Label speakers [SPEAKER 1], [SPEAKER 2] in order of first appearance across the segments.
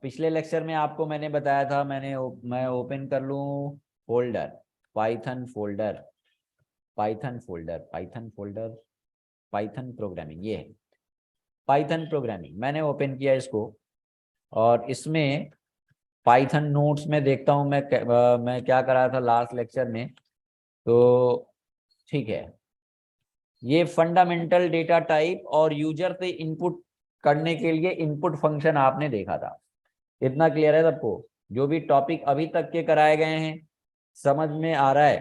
[SPEAKER 1] पिछले लेक्चर में आपको मैंने बताया था, मैं ओपन कर लूँ folder, Python folder, Python folder, Python folder, Python programming, ये है पाइथन प्रोग्रामिंग। मैंने ओपन किया इसको और इसमें पाइथन नोट्स में देखता हूँ मैं क्या करा था लास्ट लेक्चर में। तो ठीक है, ये फंडामेंटल डेटा टाइप और यूजर से इनपुट करने के लिए इनपुट फंक्शन आपने देखा था। इतना क्लियर है सबको? जो भी टॉपिक अभी तक के कराए गए हैं समझ में आ रहा है?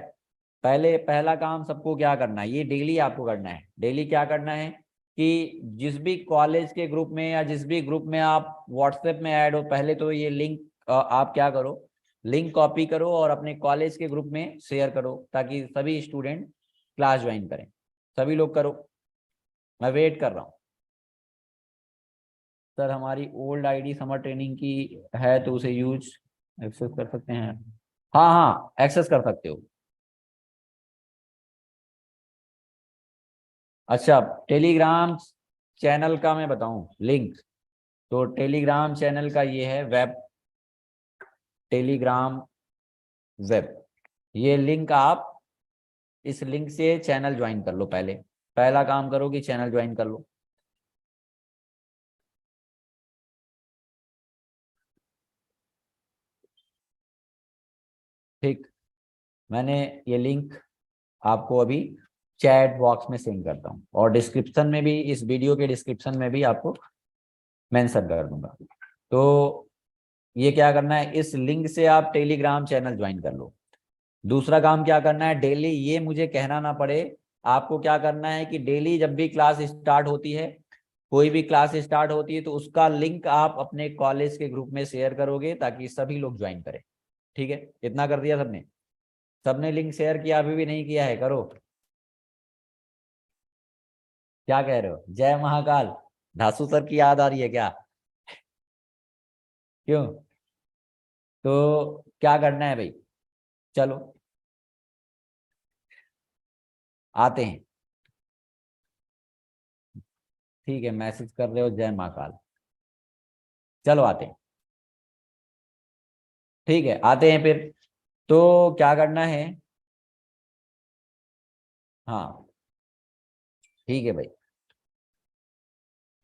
[SPEAKER 1] पहला काम सबको क्या करना है, ये डेली आपको करना है। डेली क्या करना है कि जिस भी कॉलेज के ग्रुप में या जिस भी ग्रुप में आप व्हाट्सएप में ऐड हो, पहले तो ये लिंक आप क्या करो, लिंक कॉपी करो और अपने कॉलेज के ग्रुप में शेयर करो ताकि सभी स्टूडेंट क्लास ज्वाइन करें। सभी लोग करो, मैं वेट कर रहा हूँ। सर हमारी ओल्ड आईडी समर ट्रेनिंग की है तो उसे यूज एक्सेस कर सकते हैं? हाँ हाँ, एक्सेस कर सकते हो। अच्छा, टेलीग्राम चैनल का मैं बताऊं लिंक, तो टेलीग्राम चैनल का ये है वेब, टेलीग्राम वेब, ये लिंक आप इस लिंक से चैनल ज्वाइन कर लो। पहला काम करो कि चैनल ज्वाइन कर लो। ठीक, मैंने ये लिंक आपको अभी चैट बॉक्स में सेंड करता हूँ और डिस्क्रिप्शन में भी, इस वीडियो के डिस्क्रिप्शन में भी आपको मेंशन कर दूंगा। तो ये क्या करना है, इस लिंक से आप टेलीग्राम चैनल ज्वाइन कर लो। दूसरा काम क्या करना है, डेली, ये मुझे कहना ना पड़े, आपको क्या करना है कि डेली जब भी क्लास स्टार्ट होती है, कोई भी क्लास स्टार्ट होती है, तो उसका लिंक आप अपने कॉलेज के ग्रुप में शेयर करोगे ताकि सभी लोग ज्वाइन करें। ठीक है, इतना कर दिया सबने? सबने लिंक शेयर किया? अभी भी नहीं किया है, करो। क्या कह रहे हो? जय महाकाल। धासु सर की याद आ रही है क्या? क्यों? तो क्या करना है भाई, चलो आते हैं। ठीक है, मैसेज कर रहे हो जय महाकाल, चलो आते हैं। ठीक है, आते हैं फिर। तो क्या करना है, हाँ ठीक है भाई।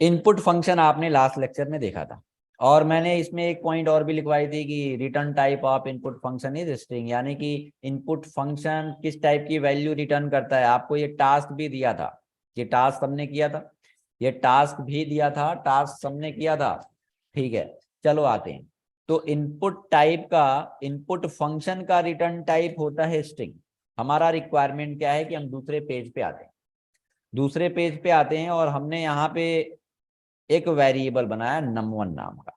[SPEAKER 1] इनपुट फंक्शन आपने लास्ट लेक्चर में देखा था और मैंने इसमें एक पॉइंट और भी लिखवाई थी कि return type of input function is string, यानी कि इनपुट फंक्शन किस टाइप की वैल्यू रिटर्न करता है। आपको ये टास्क भी दिया था, ये टास्क सबने किया था, ये टास्क भी दिया था, टास्क सबने किया था। ठीक है, चलो आते हैं। तो इनपुट टाइप का, इनपुट फंक्शन का रिटर्न टाइप होता है स्ट्रिंग। हमारा रिक्वायरमेंट क्या है कि हम दूसरे पेज पे आते हैं, दूसरे पेज पे आते हैं और हमने यहाँ पे एक वेरिएबल बनाया num1 नाम का।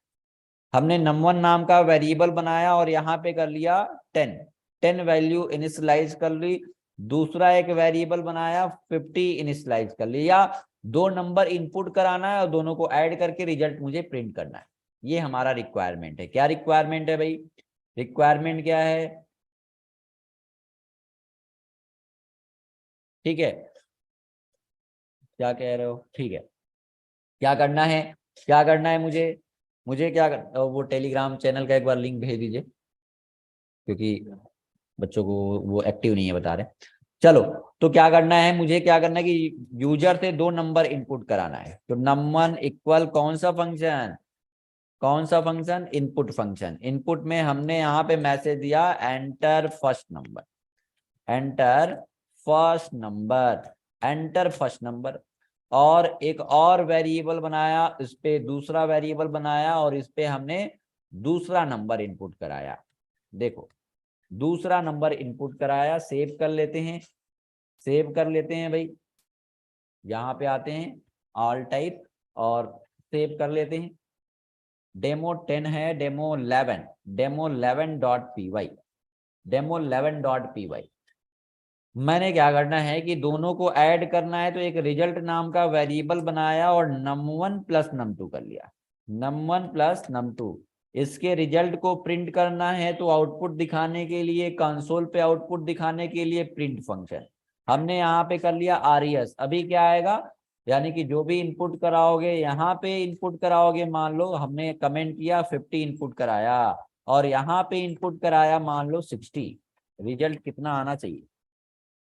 [SPEAKER 1] हमने num1 नाम का वेरिएबल बनाया और यहाँ पे कर लिया 10, 10 वैल्यू इनिशियलाइज कर ली। दूसरा एक वेरिएबल बनाया 50 इनिशियलाइज कर लिया। दो नंबर इनपुट कराना है और दोनों को ऐड करके रिजल्ट मुझे प्रिंट करना है। ये हमारा रिक्वायरमेंट है। क्या रिक्वायरमेंट है भाई? रिक्वायरमेंट क्या है? ठीक है, क्या कह रहे हो? ठीक है, क्या करना है, क्या करना है मुझे, मुझे क्या वो टेलीग्राम चैनल का एक बार लिंक भेज दीजिए क्योंकि बच्चों को वो एक्टिव नहीं है बता रहे। चलो, तो क्या करना है, मुझे क्या करना है कि यूजर से दो नंबर इनपुट कराना है। तो num1 इक्वल कौन सा फंक्शन, कौन सा फंक्शन? Input function. इनपुट में हमने यहाँ पे मैसेज दिया enter first number, enter first number, enter first number. और एक और वेरिएबल बनाया, इस पे दूसरा वेरिएबल बनाया और इस पे हमने दूसरा नंबर इनपुट कराया। देखो, दूसरा नंबर इनपुट कराया। सेव कर लेते हैं, सेव कर लेते हैं भाई। यहाँ पे आते हैं ऑल टाइप और सेव कर लेते हैं। डेमो 10 है, demo 11, demo 11 dot P Y, demo 11 dot P Y. मैंने क्या करना है कि दोनों को ऐड करना है, तो एक रिजल्ट नाम का वेरिएबल बनाया और num1 प्लस num2 कर लिया, num1 प्लस num2। इसके रिजल्ट को प्रिंट करना है तो आउटपुट दिखाने के लिए, कंसोल पे आउटपुट दिखाने के लिए प्रिंट फंक्शन हमने यहाँ पे कर लिया आरईएस। अभी क्या आएगा, यानी कि जो भी इनपुट कराओगे, यहाँ पे इनपुट कराओगे, मान लो हमने कमेंट किया 50 इनपुट कराया और यहाँ पे इनपुट कराया मान लो 60, रिजल्ट कितना आना चाहिए?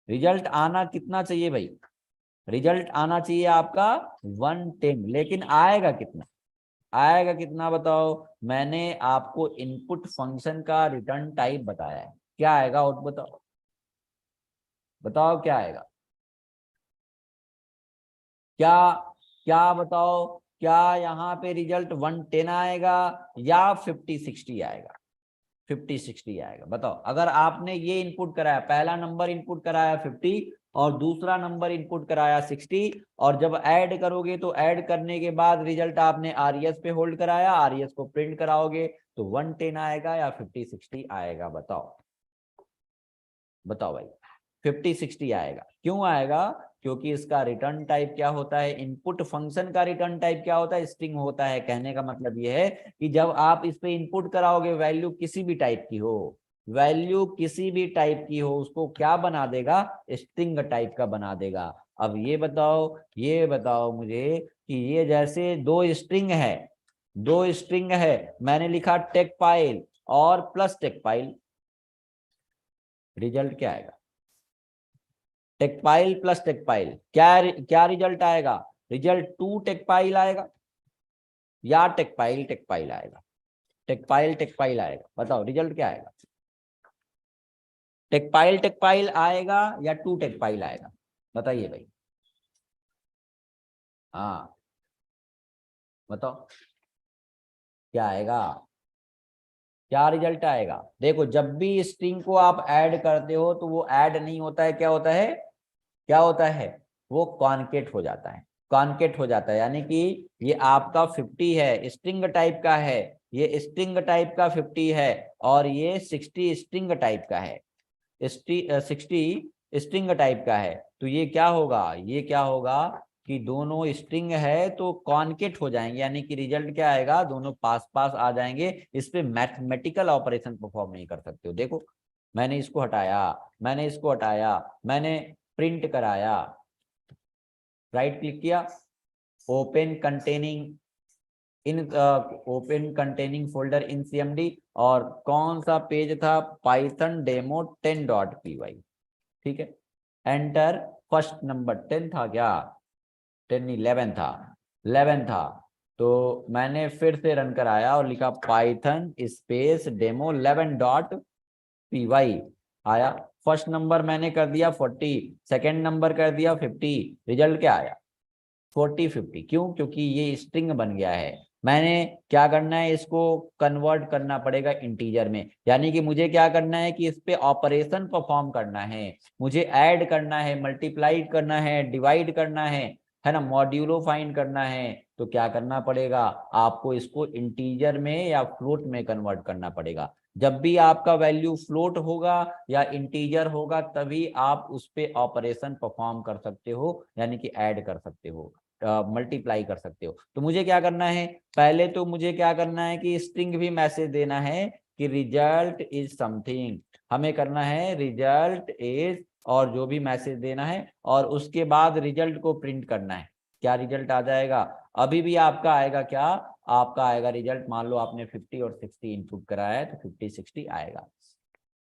[SPEAKER 1] रिजल्ट आना कितना चाहिए भाई? रिजल्ट आना चाहिए आपका 110, लेकिन आएगा कितना? आएगा कितना बताओ? मैंने आपको इनपुट फंक्शन का रिटर्न टाइप बताया है, क्या आएगा आउटपुट बताओ? बताओ क्या आएगा? क्या क्या बताओ? क्या यहाँ पे रिजल्ट 110 आएगा या 50-60 आएगा? 50-60 आएगा। बताओ, अगर आपने ये इनपुट कराया, पहला नंबर इनपुट कराया 50 और दूसरा नंबर इनपुट कराया 60, और जब ऐड करोगे तो ऐड करने के बाद रिजल्ट आपने आरईएस पे होल्ड कराया, आरईएस को प्रिंट कराओगे तो 110 आएगा या 50-60 आएगा? बताओ बताओ भाई। 50-60 आएगा। क्यों आएगा? क्योंकि इसका रिटर्न टाइप क्या होता है? इनपुट फंक्शन का रिटर्न टाइप क्या होता है? स्ट्रिंग होता है। कहने का मतलब यह है कि जब आप इस पे इनपुट कराओगे, वैल्यू किसी भी टाइप की हो, वैल्यू किसी भी टाइप की हो, उसको क्या बना देगा? स्ट्रिंग टाइप का बना देगा। अब ये बताओ मुझे कि ये जैसे दो स्ट्रिंग है, मैंने लिखा टेक फाइल और प्लस टेक फाइल, रिजल्ट क्या आएगा? टेकपाइल प्लस टेकपाइल, क्या क्या रिजल्ट आएगा? रिजल्ट 2 टेकपाइल आएगा या टेकपाइल टेकपाइल आएगा? टेकपाइल टेकपाइल आएगा। बताओ रिजल्ट क्या आएगा? टेकपाइल टेकपाइल आएगा या 2 टेकपाइल आएगा? बताइए भाई। हाँ बताओ क्या आएगा? क्या रिजल्ट आएगा? देखो, जब भी स्ट्रिंग को आप ऐड करते हो तो वो ऐड नहीं होता है, क्या होता है? क्या होता है? वो कॉन्केट हो जाता है। कॉन्केट हो जाता है, यानी कि ये आपका 50 है, स्ट्रिंग टाइप का है, ये स्ट्रिंग टाइप का 50 है, और ये 60 स्ट्रिंग टाइप का है, 60 स्ट्रिंग टाइप का है। तो ये क्या होगा? ये क्या होगा कि दोनों स्ट्रिंग है तो कॉन्केट हो जाएंगे, यानी कि रिजल्ट क्या आएगा? दोनों पास पास आ जाएंगे। इस पे मैथमेटिकल ऑपरेशन परफॉर्म नहीं कर सकते हो। देखो, मैंने इसको हटाया, मैंने इसको हटाया, मैंने प्रिंट कराया, राइट क्लिक किया, open containing in open containing folder in CMD, और कौन सा पेज था? पाइथन डेमो 10.py, ठीक है। एंटर, फर्स्ट नंबर 10 था क्या? 10 नहीं, 11 था, 11 था। तो मैंने फिर से रन कराया और लिखा पाइथन स्पेस डेमो 11.py, आया। फर्स्ट नंबर मैंने कर दिया 40, सेकेंड नंबर कर दिया 50, रिजल्ट क्या आया? 40-50। क्यों? क्योंकि ये स्ट्रिंग बन गया है। मैंने क्या करना है? इसको कन्वर्ट करना पड़ेगा इंटीजर में, यानी कि मुझे क्या करना है कि इस पे ऑपरेशन परफॉर्म करना है, मुझे ऐड करना है, मल्टीप्लाई करना है, डिवाइड करना है ना, मॉड्यूलो फाइंड करना है। तो क्या करना पड़ेगा? आपको इसको इंटीजर में या फ्लोट में कन्वर्ट करना पड़ेगा। जब भी आपका वैल्यू फ्लोट होगा या इंटीजर होगा, तभी आप उस पे ऑपरेशन परफॉर्म कर सकते हो, यानी कि ऐड कर सकते हो, मल्टीप्लाई कर सकते हो। तो मुझे क्या करना है? पहले तो मुझे क्या करना है कि स्ट्रिंग भी मैसेज देना है कि रिजल्ट इज समथिंग, हमें करना है रिजल्ट इज, और जो भी मैसेज देना है, और उसके बाद रिजल्ट को प्रिंट करना है। क्या रिजल्ट आ जाएगा? अभी भी आपका आएगा क्या? आपका आएगा रिजल्ट, मान लो आपने 50 और 60 इनपुट कराया है तो 50-60 आएगा।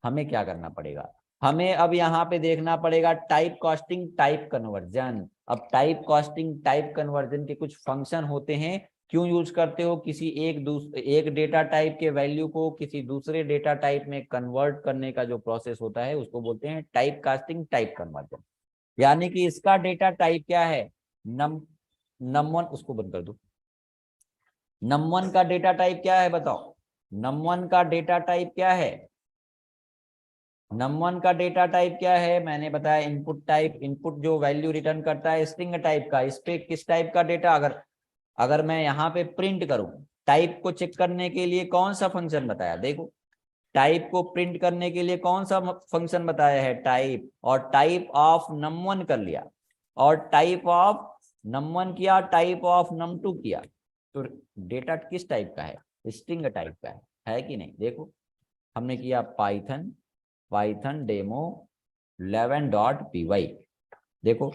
[SPEAKER 1] हमें क्या करना पड़ेगा? हमें अब यहाँ पे देखना पड़ेगा टाइप कास्टिंग टाइप कन्वर्जन। अब टाइप कास्टिंग टाइप कन्वर्जन के कुछ फंक्शन होते हैं। क्यों यूज करते हो? किसी एक डेटा टाइप के वैल्यू को किसी दूसरे डेटा टाइप में कन्वर्ट करने का जो प्रोसेस होता है उसको बोलते हैं टाइप कास्टिंग टाइप कन्वर्जन। यानी कि इसका डेटा टाइप क्या है? नम नम1, उसको बंद कर दो। नम1 का डेटा टाइप क्या है? बताओ, नम1 का डेटा टाइप क्या है? num1 का डेटा टाइप क्या है? मैंने बताया इनपुट टाइप, इनपुट जो वैल्यू रिटर्न करता है स्ट्रिंग टाइप का। इस पे किस टाइप का डेटा? अगर अगर मैं यहाँ पे प्रिंट करूं, टाइप को चेक करने के लिए कौन सा फंक्शन बताया? देखो, टाइप को प्रिंट करने के लिए कौन सा फंक्शन बताया है? टाइप, और टाइप ऑफ num1 कर लिया, और टाइप ऑफ num1 किया, टाइप ऑफ num2 किया, तो डेटा किस टाइप का है? स्ट्रिंग टाइप का है कि नहीं? देखो, हमने किया पाइथन डेमो 11.py, देखो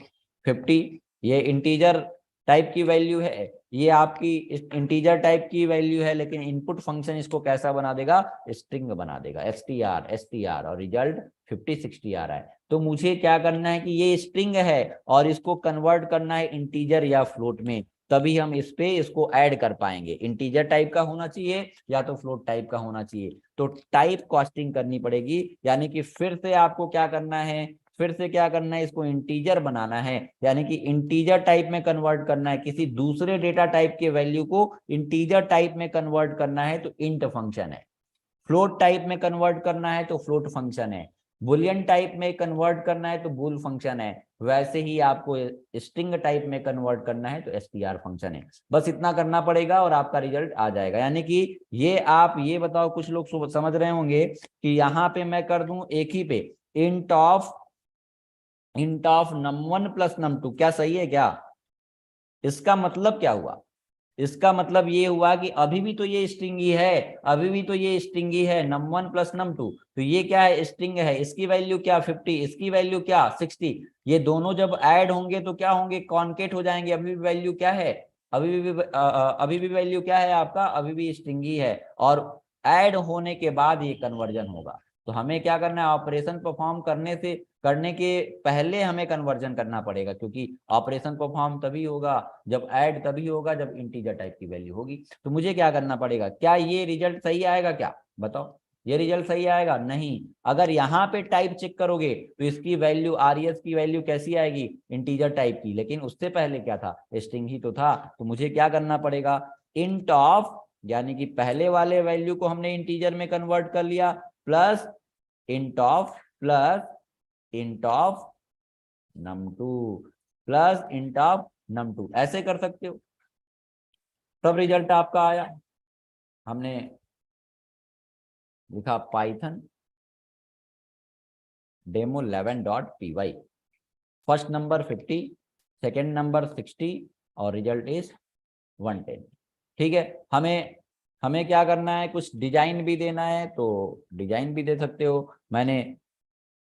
[SPEAKER 1] 50, ये इंटीजर टाइप की वैल्यू है, ये आपकी इंटीजर टाइप की वैल्यू है, लेकिन इनपुट फंक्शन इसको कैसा बना देगा, स्ट्रिंग बना देगा, str और रिजल्ट 5060 आ रहा है। तो मुझे क्या करना है कि ये स्ट्रिंग है और इसको कन्वर्ट करना है इंटीजर या फ्लोट में, तभी हम इस पे इसको ऐड कर पाएंगे। इंटीजर टाइप का होना चाहिए या तो फ्लोट टाइप का होना चाहिए, तो टाइप कास्टिंग करनी पड़ेगी, यानी कि फिर से आपको क्या करना है, फिर से क्या करना है, इसको इंटीजर बनाना है, यानी कि इंटीजर टाइप में कन्वर्ट करना है, किसी दूसरे डेटा टाइप के वैल्यू को इंटीजर टाइप में कन्वर्ट करना है तो इंट फंक्शन है, फ्लोट टाइप में कन्वर्ट करना है तो फ्लोट फंक्शन है, बुलियन टाइप में कन्वर्ट करना है तो बुल फंक्शन है, वैसे ही आपको स्ट्रिंग टाइप में कन्वर्ट करना है तो str फंक्शन है। बस इतना करना पड़ेगा और आपका रिजल्ट आ जाएगा। यानी कि ये आप ये बताओ, कुछ लोग समझ रहे होंगे कि यहाँ पे मैं कर दूं एक ही पे int of num1 plus num2, क्या सही है क्या? इसका मतलब क्या हुआ, इसका मतलब ये हुआ कि अभी भी तो ये स्ट्रिंग ही है, अभी भी तो ये स्ट्रिंग ही है, num1 प्लस num2, तो ये क्या है, स्ट्रिंग है, इसकी वैल्यू क्या 50, इसकी वैल्यू क्या 60, ये दोनों जब ऐड होंगे तो क्या होंगे, कॉन्केट हो जाएंगे, अभी भी वैल्यू क्या है, अभी भी वैल्यू क्या है आपका, अभी भी स्ट्रिंग ही है, और ऐड होने के बाद ये कन्वर्जन होगा। तो हमें क्या करना है, ऑपरेशन परफॉर्म करने के पहले हमें कन्वर्जन करना पड़ेगा, क्योंकि ऑपरेशन परफॉर्म तभी होगा जब ऐड, तभी होगा जब इंटीजर टाइप की वैल्यू होगी। तो मुझे क्या करना पड़ेगा, क्या ये रिजल्ट सही आएगा, क्या बताओ, ये रिजल्ट सही आएगा? नहीं। अगर यहाँ पे टाइप चेक करोगे तो इसकी वैल्यू आरएस की वैल्यू कैसी आएगी, इंटीजर टाइप की, लेकिन उससे पहले क्या था, स्ट्रिंग ही तो था। तो मुझे क्या करना पड़ेगा, इंट ऑफ, यानी कि पहले वाले वैल्यू को हमने इंटीजर में कन्वर्ट कर लिया, plus int of num2 plus int of num2, ऐसे कर सकते हो, तब रिजल्ट आपका आया। हमने लिखा Python demo 11.py, first number 50, second number 60 और रिजल्ट इज 110। ठीक है, हमें हमें क्या करना है, कुछ डिजाइन भी देना है तो डिजाइन भी दे सकते हो। मैंने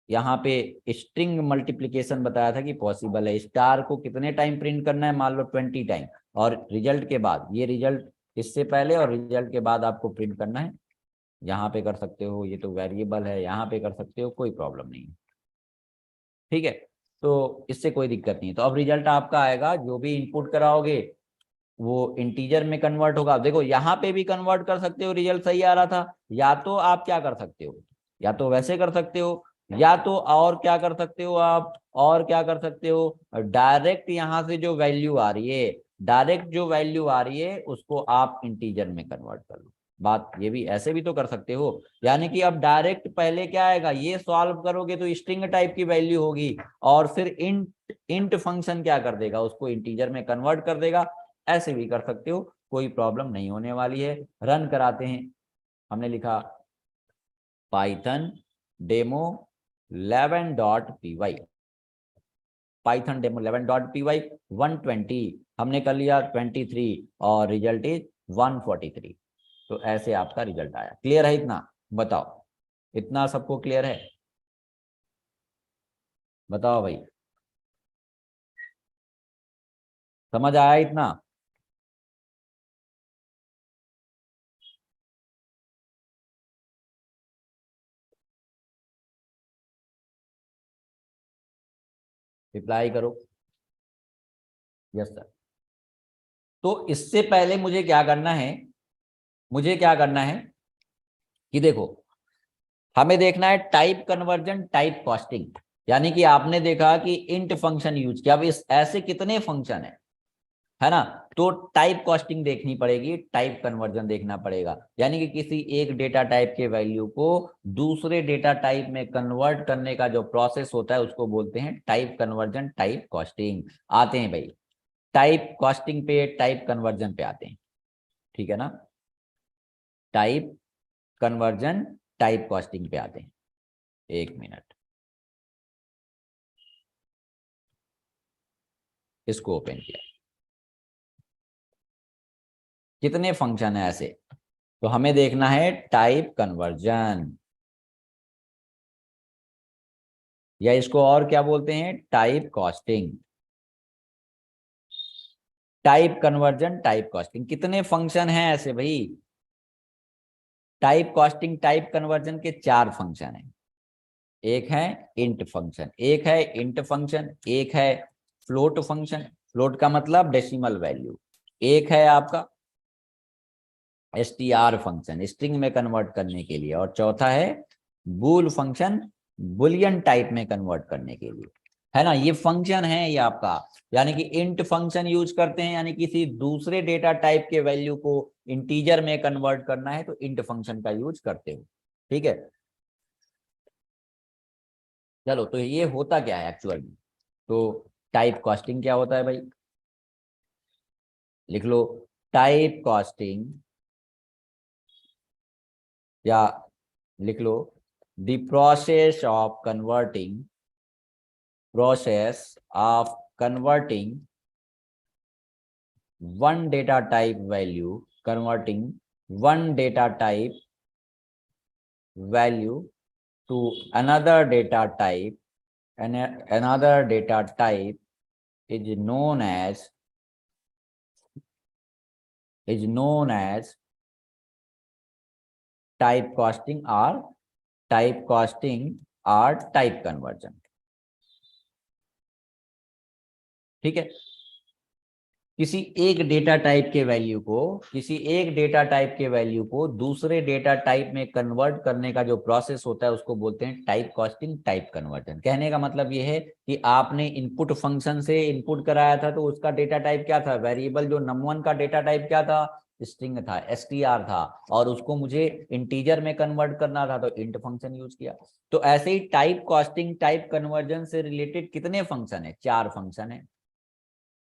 [SPEAKER 1] यहाँ पे स्ट्रिंग मल्टीप्लिकेशन बताया था कि पॉसिबल है, स्टार को कितने टाइम प्रिंट करना है, मान लो 20 टाइम, और रिजल्ट के बाद, ये रिजल्ट इससे पहले और रिजल्ट के बाद आपको प्रिंट करना है। यहाँ पे कर सकते हो, ये तो वेरिएबल है, यहाँ पे कर सकते हो, कोई प्रॉब्लम नहीं है। ठीक है, तो इससे कोई दिक्कत नहीं है। तो अब रिजल्ट आपका आएगा, जो भी इनपुट कराओगे वो इंटीजर में कन्वर्ट होगा। देखो यहाँ पे भी कन्वर्ट कर सकते हो, रिजल्ट सही आ रहा था, या तो आप क्या कर सकते हो, या तो वैसे कर सकते हो, या तो और क्या कर सकते हो आप, और क्या कर सकते हो, डायरेक्ट यहाँ से जो वैल्यू आ रही है, डायरेक्ट जो वैल्यू आ रही है उसको आप इंटीजर में कन्वर्ट कर लो। बात ये भी ऐसे भी तो कर सकते हो, यानी कि अब डायरेक्ट पहले क्या आएगा, ये सॉल्व करोगे तो स्ट्रिंग टाइप की वैल्यू होगी, और फिर इंट फंक्शन क्या कर देगा, उसको इंटीजर में कन्वर्ट कर देगा। ऐसे भी कर सकते हो, कोई प्रॉब्लम नहीं होने वाली है। रन कराते हैं। हमने लिखा Python demo 11.py, Python demo 11.py 120, हमने कर लिया 23 और रिजल्ट इज 143। तो ऐसे आपका रिजल्ट आया। क्लियर है इतना? बताओ, इतना सबको क्लियर है? बताओ भाई, समझ आया इतना? रिप्लाई करो, यस सर। तो इससे पहले मुझे क्या करना है, मुझे क्या करना है कि देखो, हमें देखना है टाइप कन्वर्जन, टाइप कास्टिंग, यानी कि आपने देखा कि इंट फंक्शन यूज किया, अब इस ऐसे कितने फंक्शन है ना, तो टाइप कास्टिंग देखनी पड़ेगी, टाइप कन्वर्जन देखना पड़ेगा, यानी कि किसी एक डेटा टाइप के वैल्यू को दूसरे डेटा टाइप में कन्वर्ट करने का जो प्रोसेस होता है उसको बोलते हैं टाइप कन्वर्जन, टाइप कास्टिंग। आते हैं भाई टाइप कास्टिंग पे, टाइप कन्वर्जन पे आते हैं, ठीक है ना, टाइप कन्वर्जन टाइप कास्टिंग पे आते हैं। एक मिनट, इसको ओपन किया, कितने फंक्शन है ऐसे, तो हमें देखना है टाइप कन्वर्जन, या इसको और क्या बोलते हैं, type casting. Type conversion, type casting, कितने फंक्शन हैं ऐसे भाई? टाइप कास्टिंग टाइप कन्वर्जन के 4 फंक्शन है। एक है इंट फंक्शन, एक है इंट फंक्शन, एक है फ्लोट फंक्शन, फ्लोट का मतलब डेसिमल वैल्यू, एक है आपका str फंक्शन स्ट्रिंग में कन्वर्ट करने के लिए, और चौथा है बूल फंक्शन बुलियन टाइप में कन्वर्ट करने के लिए, है ना। ये फंक्शन है ये आपका, यानी कि इंट फंक्शन यूज करते हैं, यानी किसी दूसरे डेटा टाइप के वैल्यू को इंटीजर में कन्वर्ट करना है तो इंट फंक्शन का यूज करते हो, ठीक है। चलो, तो ये होता क्या है एक्चुअल में? तो टाइप कास्टिंग क्या होता है भाई? लिख लो, टाइप कास्टिंग, या लिख लो the process of converting one data type value, converting one data type value to another data type, and another data type is known as typecasting or type conversion, ठीक है। किसी एक डेटा टाइप के value को दूसरे data type में convert करने का जो प्रोसेस होता है उसको बोलते हैं टाइप कास्टिंग, टाइप कन्वर्जन। कहने का मतलब ये है कि आपने इनपुट फंक्शन से इनपुट कराया था तो उसका डेटा टाइप क्या था? वेरिएबल जो num1 का डेटा टाइप क्या था? स्ट्रिंग था, str था, और उसको मुझे इंटीजर में कन्वर्ट करना था तो इंट फंक्शन यूज किया। तो ऐसे ही टाइप कास्टिंग, टाइप कन्वर्जन से रिलेटेड कितने फंक्शन है? 4 फंक्शन है,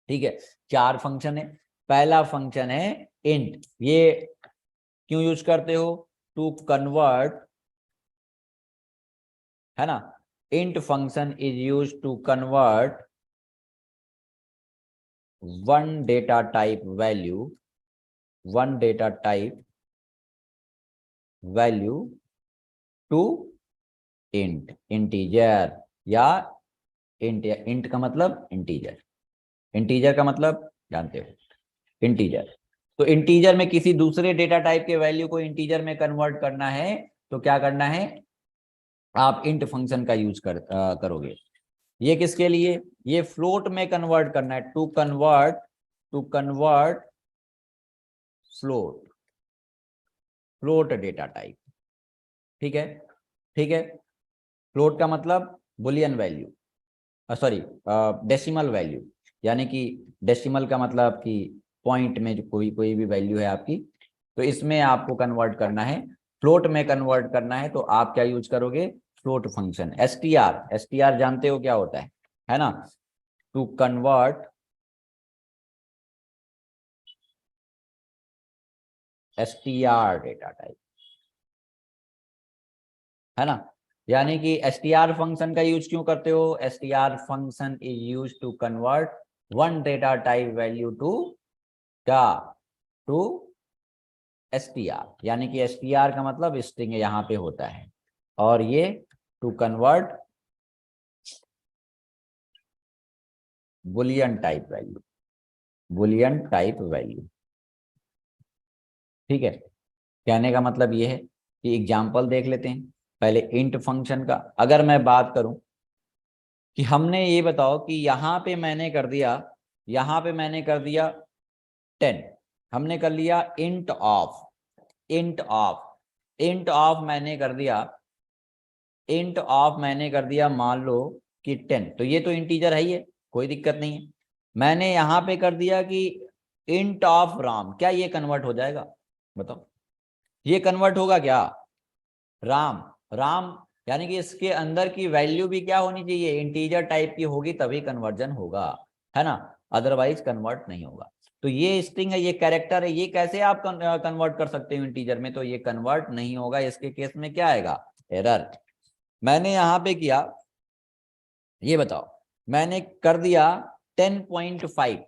[SPEAKER 1] ठीक है। 4 फंक्शन है। पहला फंक्शन है इंट, ये क्यों यूज करते हो? टू कन्वर्ट, है ना। Int function is use to convert one data type value to int, integer, या इंट का मतलब इंटीजर, इंटीजर का मतलब जानते हो, इंटीजर। तो इंटीजर में किसी दूसरे डेटा टाइप के वैल्यू को इंटीजर में कन्वर्ट करना है तो क्या करना है? आप इंट फंक्शन का यूज करोगे। ये किसके लिए? ये फ्लोट में कन्वर्ट करना है, to convert float data type, ठीक है, ठीक है। फ्लोट का मतलब boolean value, sorry decimal value, यानी कि डेसिमल का मतलब कि पॉइंट में जो कोई कोई भी वैल्यू है आपकी, तो इसमें आपको कन्वर्ट करना है, फ्लोट में कन्वर्ट करना है तो आप क्या यूज करोगे? फ्लोट फंक्शन, एसटीआर जानते हो क्या होता है ना। To convert STR data type, है ना। यानी कि एसटीआर फंक्शन का यूज क्यों करते हो? STR function is use to convert one data type value to क्या? टू एसटीआर, यानी कि एसटीआर का मतलब स्ट्रिंग यहाँ पे होता है, और ये to convert boolean type value, ठीक है। कहने का मतलब ये है कि एग्जाम्पल देख लेते हैं पहले इंट फंक्शन का। अगर मैं बात करूं कि हमने ये बताओ कि यहाँ पे मैंने कर दिया 10, हमने कर लिया इंट ऑफ मैंने कर दिया मान लो कि 10, तो ये तो इंटीजर है ही है, कोई दिक्कत नहीं है। मैंने यहाँ पे कर दिया कि इंट ऑफ राम, क्या ये कन्वर्ट हो जाएगा? बताओ, ये कन्वर्ट होगा क्या? राम, राम, यानी कि इसके अंदर की वैल्यू भी क्या होनी चाहिए? इंटीजर टाइप की होगी तभी कन्वर्जन होगा, है ना, अदरवाइज कन्वर्ट नहीं होगा। तो ये स्ट्रिंग है, ये कैरेक्टर है, ये कैसे आप कन्वर्ट कर सकते हो इंटीजर में? तो ये कन्वर्ट नहीं होगा, इसके केस में क्या आएगा? एरर। मैंने यहां पे किया, ये बताओ, मैंने कर दिया 10.5,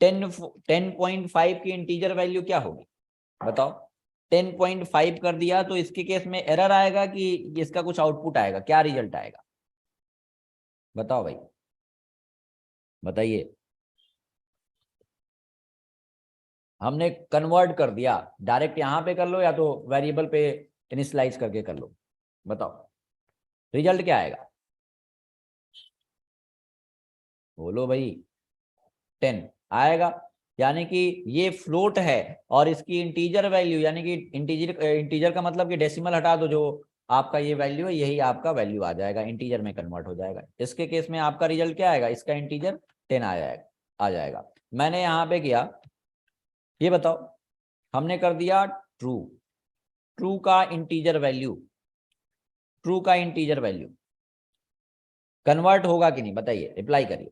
[SPEAKER 1] 10.5 की इंटीजर वैल्यू क्या होगी? बताओ, 10.5 कर दिया तो इसके केस में एरर आएगा कि इसका कुछ आउटपुट आएगा? क्या रिजल्ट आएगा? बताओ भाई, बताइए। हमने कन्वर्ट कर दिया, डायरेक्ट यहां पे कर लो या तो वेरिएबल पे इनिशियलाइज करके कर लो, बताओ रिजल्ट क्या आएगा, बोलो भाई। 10 आएगा, यानी कि ये फ्लोट है और इसकी इंटीजर वैल्यू, यानी कि इंटीजर का मतलब कि डेसिमल हटा दो, जो आपका ये वैल्यू है यही आपका वैल्यू आ जाएगा, इंटीजर में कन्वर्ट हो जाएगा। इसके केस में आपका रिजल्ट क्या आएगा, इसका इंटीजर 10 आ जाएगा। मैंने यहाँ पे किया, ये बताओ, हमने कर दिया ट्रू, ट्रू का इंटीजर वैल्यू, ट्रू का इंटीजर वैल्यू कन्वर्ट होगा कि नहीं बताइए, रिप्लाई करिए।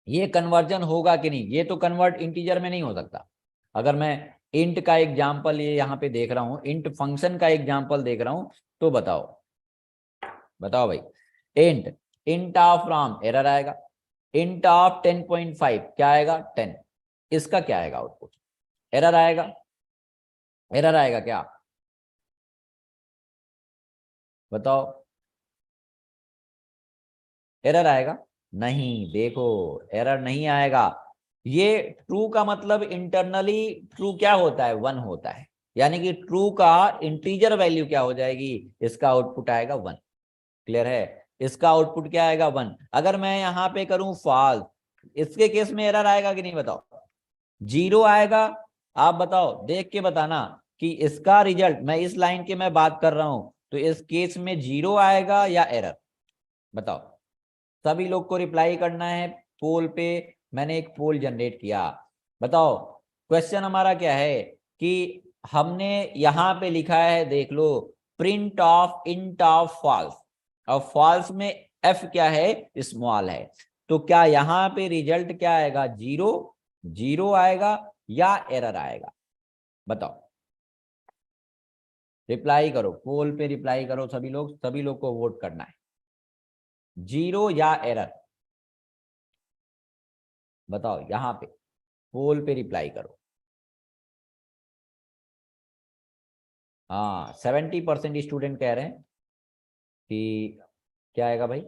[SPEAKER 1] ये कन्वर्जन होगा कि नहीं, ये तो कन्वर्ट इंटीजर में नहीं हो सकता। अगर मैं इंट का एग्जांपल ये यहाँ पे देख रहा हूँ, इंट फंक्शन का एग्जांपल देख रहा हूँ, तो बताओ, बताओ भाई। Int, int of Ram error आएगा, इंट ऑफ 10.5 क्या आएगा 10, इसका क्या आएगा आउटपुट, एरर आएगा, एरर आएगा क्या, बताओ, एरर आएगा नहीं, देखो एरर नहीं आएगा। ये ट्रू का मतलब इंटरनली ट्रू क्या होता है, 1 होता है, यानी कि ट्रू का इंटीजर वैल्यू क्या हो जाएगी, इसका आउटपुट आएगा 1। क्लियर है, इसका आउटपुट क्या आएगा 1। अगर मैं यहां पे करूं फॉल्स, इसके केस में एरर आएगा कि नहीं बताओ, 0 आएगा। आप बताओ, देख के बताना कि इसका रिजल्ट, मैं इस लाइन की मैं बात कर रहा हूं, तो इस केस में 0 आएगा या एरर, बताओ। सभी लोग को रिप्लाई करना है पोल पे, मैंने एक पोल जनरेट किया। बताओ क्वेश्चन हमारा क्या है कि हमने यहां पे लिखा है, देख लो, print of int of false, और फॉल्स में एफ क्या है, स्मॉल है, तो क्या यहां पे रिजल्ट क्या आएगा, 0, 0 आएगा या एरर आएगा, बताओ। रिप्लाई करो, पोल पे रिप्लाई करो सभी लोग, सभी लोग को वोट करना है, 0 या एरर, बताओ यहां पे पोल पे रिप्लाई करो। हाँ 70% स्टूडेंट कह रहे हैं कि क्या आएगा भाई,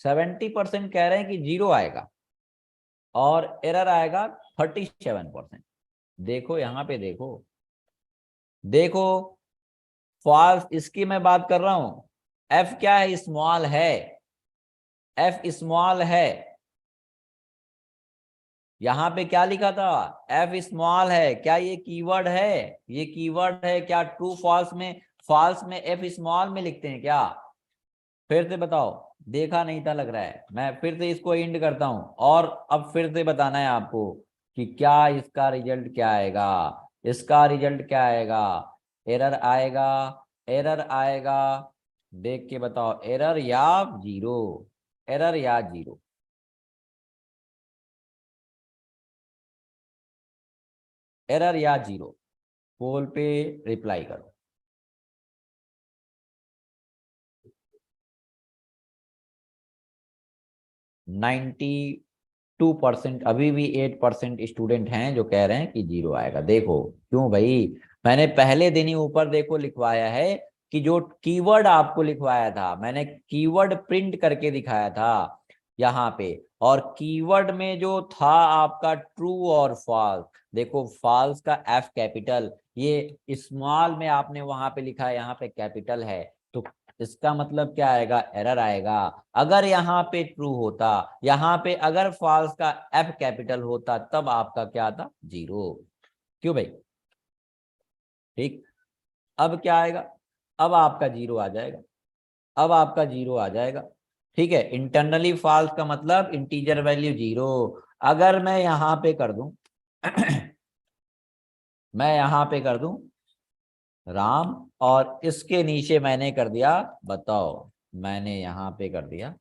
[SPEAKER 1] 70% कह रहे हैं कि 0 आएगा और एरर आएगा 37%। देखो यहाँ पे देखो, देखो फॉल्स इसकी मैं बात कर रहा हूं, एफ क्या है, स्मॉल है, एफ स्मॉल है। यहां पे क्या लिखा था, एफ स्मॉल है, क्या ये कीवर्ड है, ये कीवर्ड है क्या, ट्रू फॉल्स में, फॉल्स में एफ स्मॉल में लिखते हैं क्या, फिर से बताओ, देखा नहीं था लग रहा है, मैं फिर से इसको एंड करता हूं, और अब फिर से बताना है आपको कि क्या इसका रिजल्ट क्या आएगा, इसका रिजल्ट क्या आएगा, एरर आएगा, एरर आएगा, देख के बताओ, एरर या 0, एरर या 0, एरर या 0, पोल पे रिप्लाई करो। 92% अभी भी 8% स्टूडेंट हैं जो कह रहे हैं कि 0 आएगा। देखो क्यों भाई, मैंने पहले दिन ही ऊपर देखो लिखवाया है कि जो कीवर्ड आपको लिखवाया था, मैंने कीवर्ड प्रिंट करके दिखाया था यहाँ पे, और कीवर्ड में जो था आपका ट्रू और फॉल्स, देखो फॉल्स का एफ कैपिटल, ये स्मॉल में आपने वहां पे लिखा है, यहाँ पे कैपिटल है, तो इसका मतलब क्या आएगा, एरर आएगा। अगर यहाँ पे ट्रू होता, यहाँ पे अगर फॉल्स का एफ कैपिटल होता, तब आपका क्या आता, 0। क्यों भाई, ठीक। अब क्या आएगा, अब आपका 0 आ जाएगा, अब आपका 0 आ जाएगा, ठीक है। इंटरनली फॉल्स का मतलब इंटीजर वैल्यू 0। अगर मैं यहाँ पे कर दूं मैं यहाँ पे कर दूं राम, और इसके नीचे मैंने कर दिया, बताओ, मैंने यहाँ पे कर दिया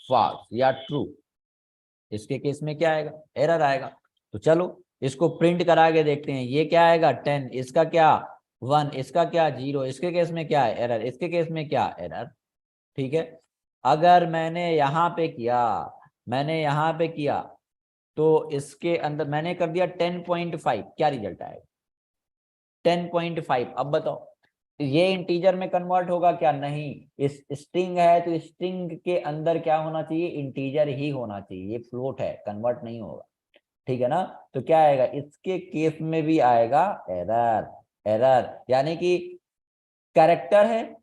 [SPEAKER 1] फॉल्स या ट्रू, इसके केस में क्या आएगा, एरर आएगा। तो चलो इसको प्रिंट करा के देखते हैं, ये क्या आएगा 10, इसका क्या 1, इसका क्या 0, इसके केस में क्या है, एरर, इसके केस में क्या, एरर, ठीक है। अगर मैंने यहाँ पे किया, मैंने यहाँ पे किया, तो इसके अंदर मैंने कर दिया 10.5, क्या रिजल्ट आएगा, 10.5। अब बताओ ये इंटीजर में कन्वर्ट होगा क्या? नहीं। इस स्ट्रिंग है तो स्ट्रिंग के अंदर क्या होना चाहिए? इंटीजर ही होना चाहिए। ये फ्लोट है, कन्वर्ट नहीं होगा। ठीक है ना? तो क्या आएगा इसके केस में भी? आएगा एरर। एरर यानी कि कैरेक्टर है,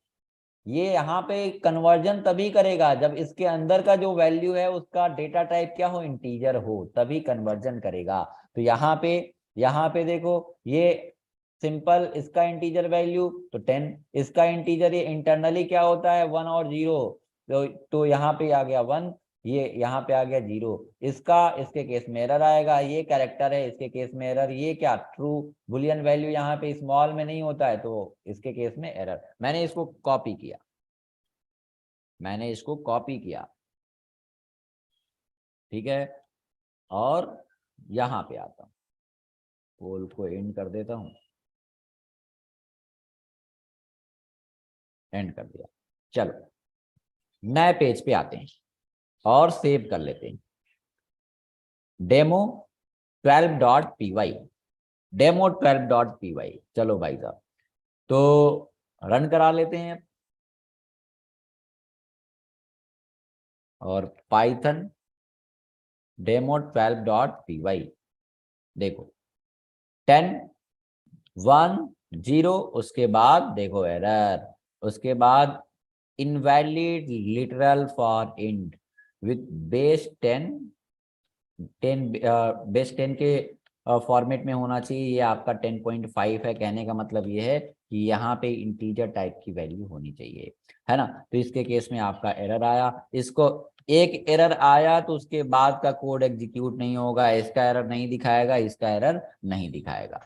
[SPEAKER 1] ये यहाँ पे कन्वर्जन तभी करेगा जब इसके अंदर का जो वैल्यू है उसका डेटा टाइप क्या हो? इंटीजर हो, तभी कन्वर्जन करेगा। तो यहाँ पे देखो, ये सिंपल इसका इंटीजर वैल्यू तो 10, इसका इंटीजर ये इंटरनली क्या होता है? 1 और 0। तो यहाँ पे आ गया 1, ये यहाँ पे आ गया 0। इसके केस में एरर आएगा। ये कैरेक्टर है, इसके केस में एरर। ये क्या? ट्रू। बुलियन वैल्यू यहाँ पे स्मॉल में नहीं होता है तो इसके केस में एरर। मैंने इसको कॉपी किया, ठीक है। और यहाँ पे आता हूँ, पोल को एंड कर देता हूँ, एंड कर दिया। चलो नए पेज पे आते हैं और सेव कर लेते हैं। Demo 12.py, demo12.py। चलो भाई साहब, तो रन करा लेते हैं और पाइथन demo12.py। देखो 10 1 0, उसके बाद देखो एरर, उसके बाद invalid literal for int with base 10 base 10 के फॉर्मेट में होना चाहिए। ये आपका 10.5 है। कहने का मतलब ये है कि यहाँ पे इंटीजर टाइप की वैल्यू होनी चाहिए, है ना? तो इसके केस में आपका एरर आया। इसको एक एरर आया तो उसके बाद का कोड एग्जीक्यूट नहीं होगा। इसका एरर नहीं दिखाएगा, इसका एरर नहीं दिखाएगा,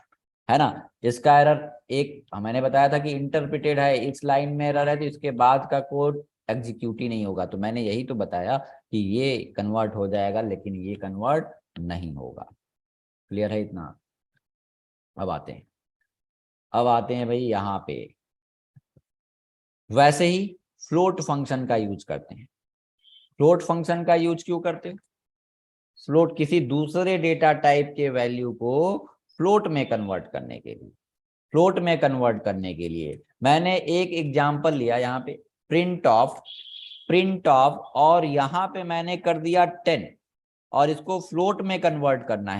[SPEAKER 1] है ना? इसका एरर एक मैंने बताया था कि इंटरप्रिटेड है, इस लाइन में एरर है तो इसके बाद का कोड एग्जीक्यूट ही नहीं होगा। तो मैंने यही तो बताया कि ये कन्वर्ट हो जाएगा, लेकिन ये कन्वर्ट नहीं होगा। क्लियर है इतना? अब आते हैं भाई यहाँ पे। वैसे ही फ्लोट फंक्शन का यूज करते हैं। फ्लोट फंक्शन का यूज क्यों करते हैं? फ्लोट किसी दूसरे डेटा टाइप के वैल्यू को फ्लोट में कन्वर्ट करने के लिए, मैंने एक एग्जांपल लिया यहाँ पे, प्रिंट ऑफ, और यहाँ पे मैंने कर दिया 10, और इसको फ्लोट में कन्वर्ट करना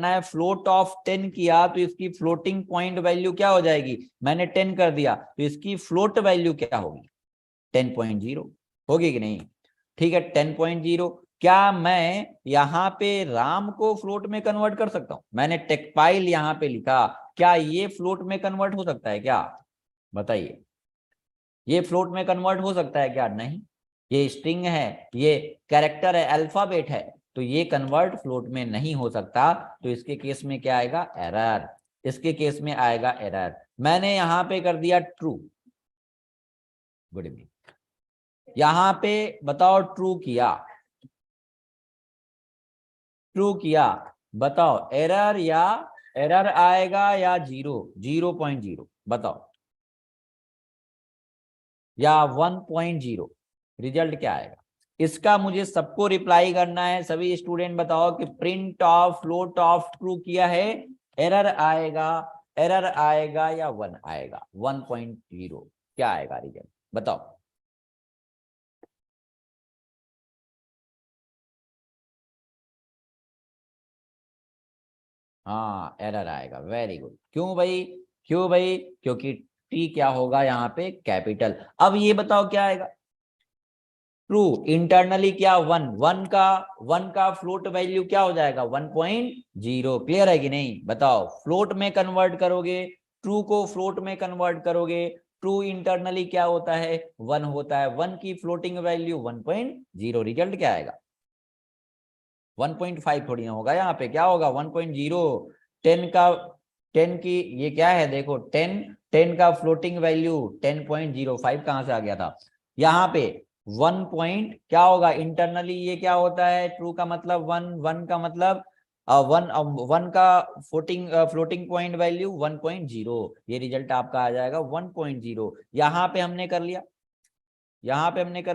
[SPEAKER 1] है। फ्लोट ऑफ 10 किया तो इसकी फ्लोटिंग पॉइंट वैल्यू क्या हो जाएगी? मैंने 10 कर दिया तो इसकी फ्लोट वैल्यू क्या होगी? 10.0 होगी कि नहीं? ठीक है, 10.0। क्या मैं यहाँ पे राम को फ्लोट में कन्वर्ट कर सकता हूं? मैंने टेक्सपाइल यहाँ पे लिखा, क्या ये फ्लोट में कन्वर्ट हो सकता है क्या? बताइए, ये फ्लोट में कन्वर्ट हो सकता है क्या? नहीं। ये स्ट्रिंग है, ये कैरेक्टर है, अल्फाबेट है, तो ये कन्वर्ट फ्लोट में नहीं हो सकता। तो इसके केस में क्या आएगा? एरर। मैंने यहाँ पे कर दिया ट्रू। Good evening. यहाँ पे बताओ, ट्रू किया, बताओ एरर आएगा या 0.0 बताओ, या 1.0? रिजल्ट क्या आएगा इसका? मुझे सबको रिप्लाई करना है। सभी स्टूडेंट बताओ कि print of float of true किया है, एरर आएगा या 1 आएगा? 1.0 क्या आएगा रिजल्ट? बताओ। हाँ, एरर आएगा। Very good. क्यों भाई? क्योंकि टी क्या होगा यहाँ पे? कैपिटल। अब ये बताओ क्या आएगा? ट्रू। इंटरनली क्या? 1, 1 का फ्लोट वैल्यू क्या हो जाएगा? 1.0। क्लियर है कि नहीं? बताओ, फ्लोट में कन्वर्ट करोगे, ट्रू को फ्लोट में कन्वर्ट करोगे, ट्रू इंटरनली क्या होता है? 1 होता है। 1 की फ्लोटिंग वैल्यू 1.0, रिजल्ट क्या आएगा? 1.5 थोड़ी ना होगा, यहाँ पे क्या होगा? 1.0। 10 की ये क्या है? देखो 10 का फ्लोटिंग वैल्यू 10.05 कहां से आ गया था? यहाँ पे 1 पॉइंट क्या होगा? इंटरनली ये क्या होता है? ट्रू का मतलब 1, 1 का मतलब 1 का फ्लोटिंग पॉइंट वैल्यू 1.0। ये रिजल्ट आपका आ जाएगा 1.0। यहाँ पे हमने कर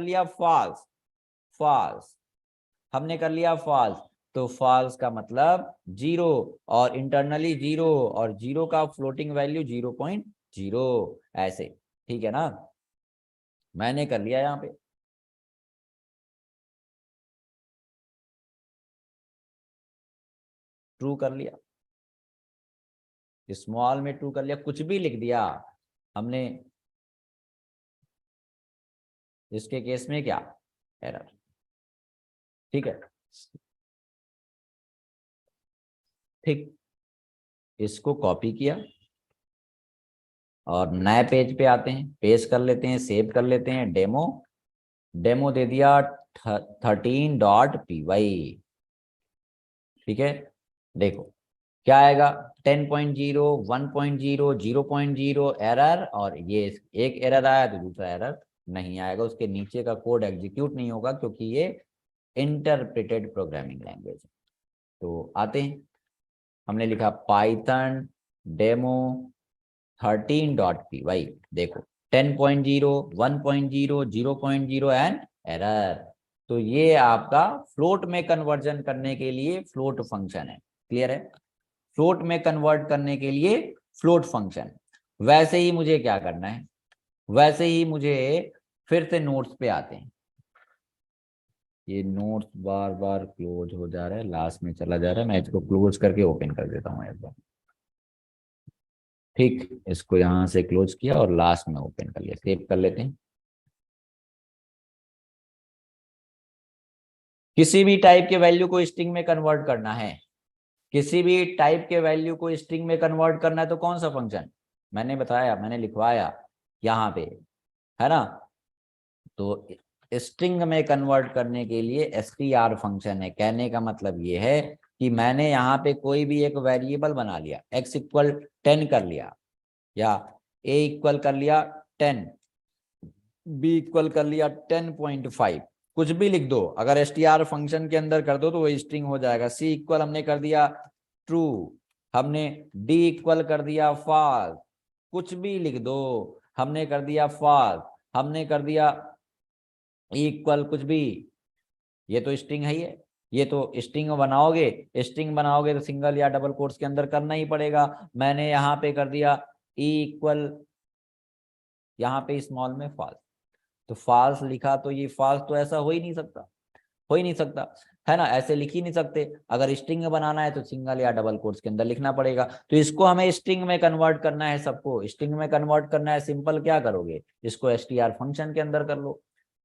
[SPEAKER 1] लिया फॉल्स। हमने कर लिया फॉल्स। तो फॉल्स का मतलब जीरो, और इंटरनली जीरो, और जीरो का फ्लोटिंग वैल्यू 0.0 ऐसे। ठीक है ना, मैंने कर लिया यहाँ पे। ट्रू कर लिया, स्मॉल में ट्रू कर लिया, कुछ भी लिख दिया हमने, इसके केस में क्या एरर। ठीक है, ठीक, इसको कॉपी किया और नए पेज पे आते हैं, पेस्ट कर लेते हैं, सेव कर लेते हैं, डेमो, डेमो दे दिया 13.py। ठीक है, देखो क्या आएगा, 10.0, 1.0, 0.0 एरर, और ये एक एरर आया तो दूसरा एरर नहीं आएगा, उसके नीचे का कोड एग्जीक्यूट नहीं होगा क्योंकि ये इंटरप्रेटेड प्रोग्रामिंग लैंग्वेज है। तो आते हैं, हमने लिखा पाइथन डेमो 13.py, देखो 10.0, 1.0, 0.0 एंड एरर। तो ये आपका फ्लोट में कन्वर्जन करने के लिए फ्लोट फंक्शन है। क्लियर है, फ्लोट में कन्वर्ट करने के लिए फ्लोट फंक्शन। वैसे ही मुझे क्या करना है, वैसे ही मुझे फिर से नोट्स पे आते हैं। ये नोट्स बार बार क्लोज हो जा रहा है, लास्ट में चला जा रहा है, मैं इसको क्लोज करके ओपन कर देता हूँ एक बार। ठीक, इसको यहां से क्लोज किया और लास्ट में ओपन कर लिया, सेव कर लेते हैं। किसी भी टाइप के वैल्यू को स्ट्रिंग में कन्वर्ट करना है, किसी भी टाइप के वैल्यू को स्ट्रिंग में कन्वर्ट करना है तो कौन सा फंक्शन, मैंने बताया, मैंने लिखवाया यहाँ पे, है ना। तो स्ट्रिंग में कन्वर्ट करने के लिए str फंक्शन है। कहने का मतलब ये है कि मैंने यहाँ पे कोई भी एक वेरिएबल बना लिया, x इक्वल 10 कर लिया, या a इक्वल कर लिया 10, b इक्वल कर लिया 10.5, कुछ भी लिख दो, अगर str फंक्शन के अंदर कर दो तो वो स्ट्रिंग हो जाएगा। c इक्वल हमने कर दिया ट्रू, हमने d इक्वल कर दिया फॉल्स, कुछ भी लिख दो, हमने कर दिया फॉल्स, हमने कर दिया इक्वल कुछ भी, ये तो स्ट्रिंग है ही है। ये तो स्ट्रिंग बनाओगे, स्ट्रिंग बनाओगे तो सिंगल या डबल कोट्स के अंदर करना ही पड़ेगा। मैंने यहाँ पे कर दिया ई इक्वल, यहाँ पे स्मॉल में फॉल्स, तो फॉल्स लिखा, तो ये फॉल्स तो ऐसा हो ही नहीं सकता, हो ही नहीं सकता, है ना, ऐसे लिख ही नहीं सकते। अगर स्ट्रिंग बनाना है तो सिंगल या डबल कोट्स के अंदर लिखना पड़ेगा। तो इसको हमें स्ट्रिंग में कन्वर्ट करना है, सबको स्ट्रिंग में कन्वर्ट करना है। सिंपल क्या करोगे, इसको str फंक्शन के अंदर कर लो,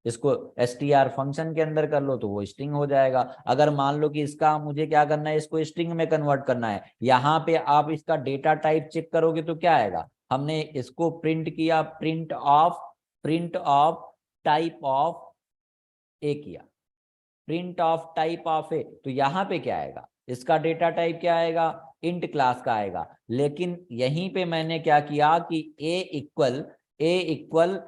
[SPEAKER 1] इसको str फंक्शन के अंदर कर लो तो वो स्ट्रिंग हो जाएगा। अगर मान लो कि इसका मुझे क्या करना है, इसको स्ट्रिंग में कन्वर्ट करना है, यहाँ पे आप इसका डेटा टाइप चेक करोगे तो क्या आएगा, हमने इसको प्रिंट किया, प्रिंट ऑफ टाइप ऑफ ए किया, प्रिंट ऑफ टाइप ऑफ ए, तो यहाँ पे क्या आएगा, इसका डेटा टाइप क्या आएगा, इंट क्लास का आएगा। लेकिन यहीं पे मैंने क्या किया कि ए इक्वल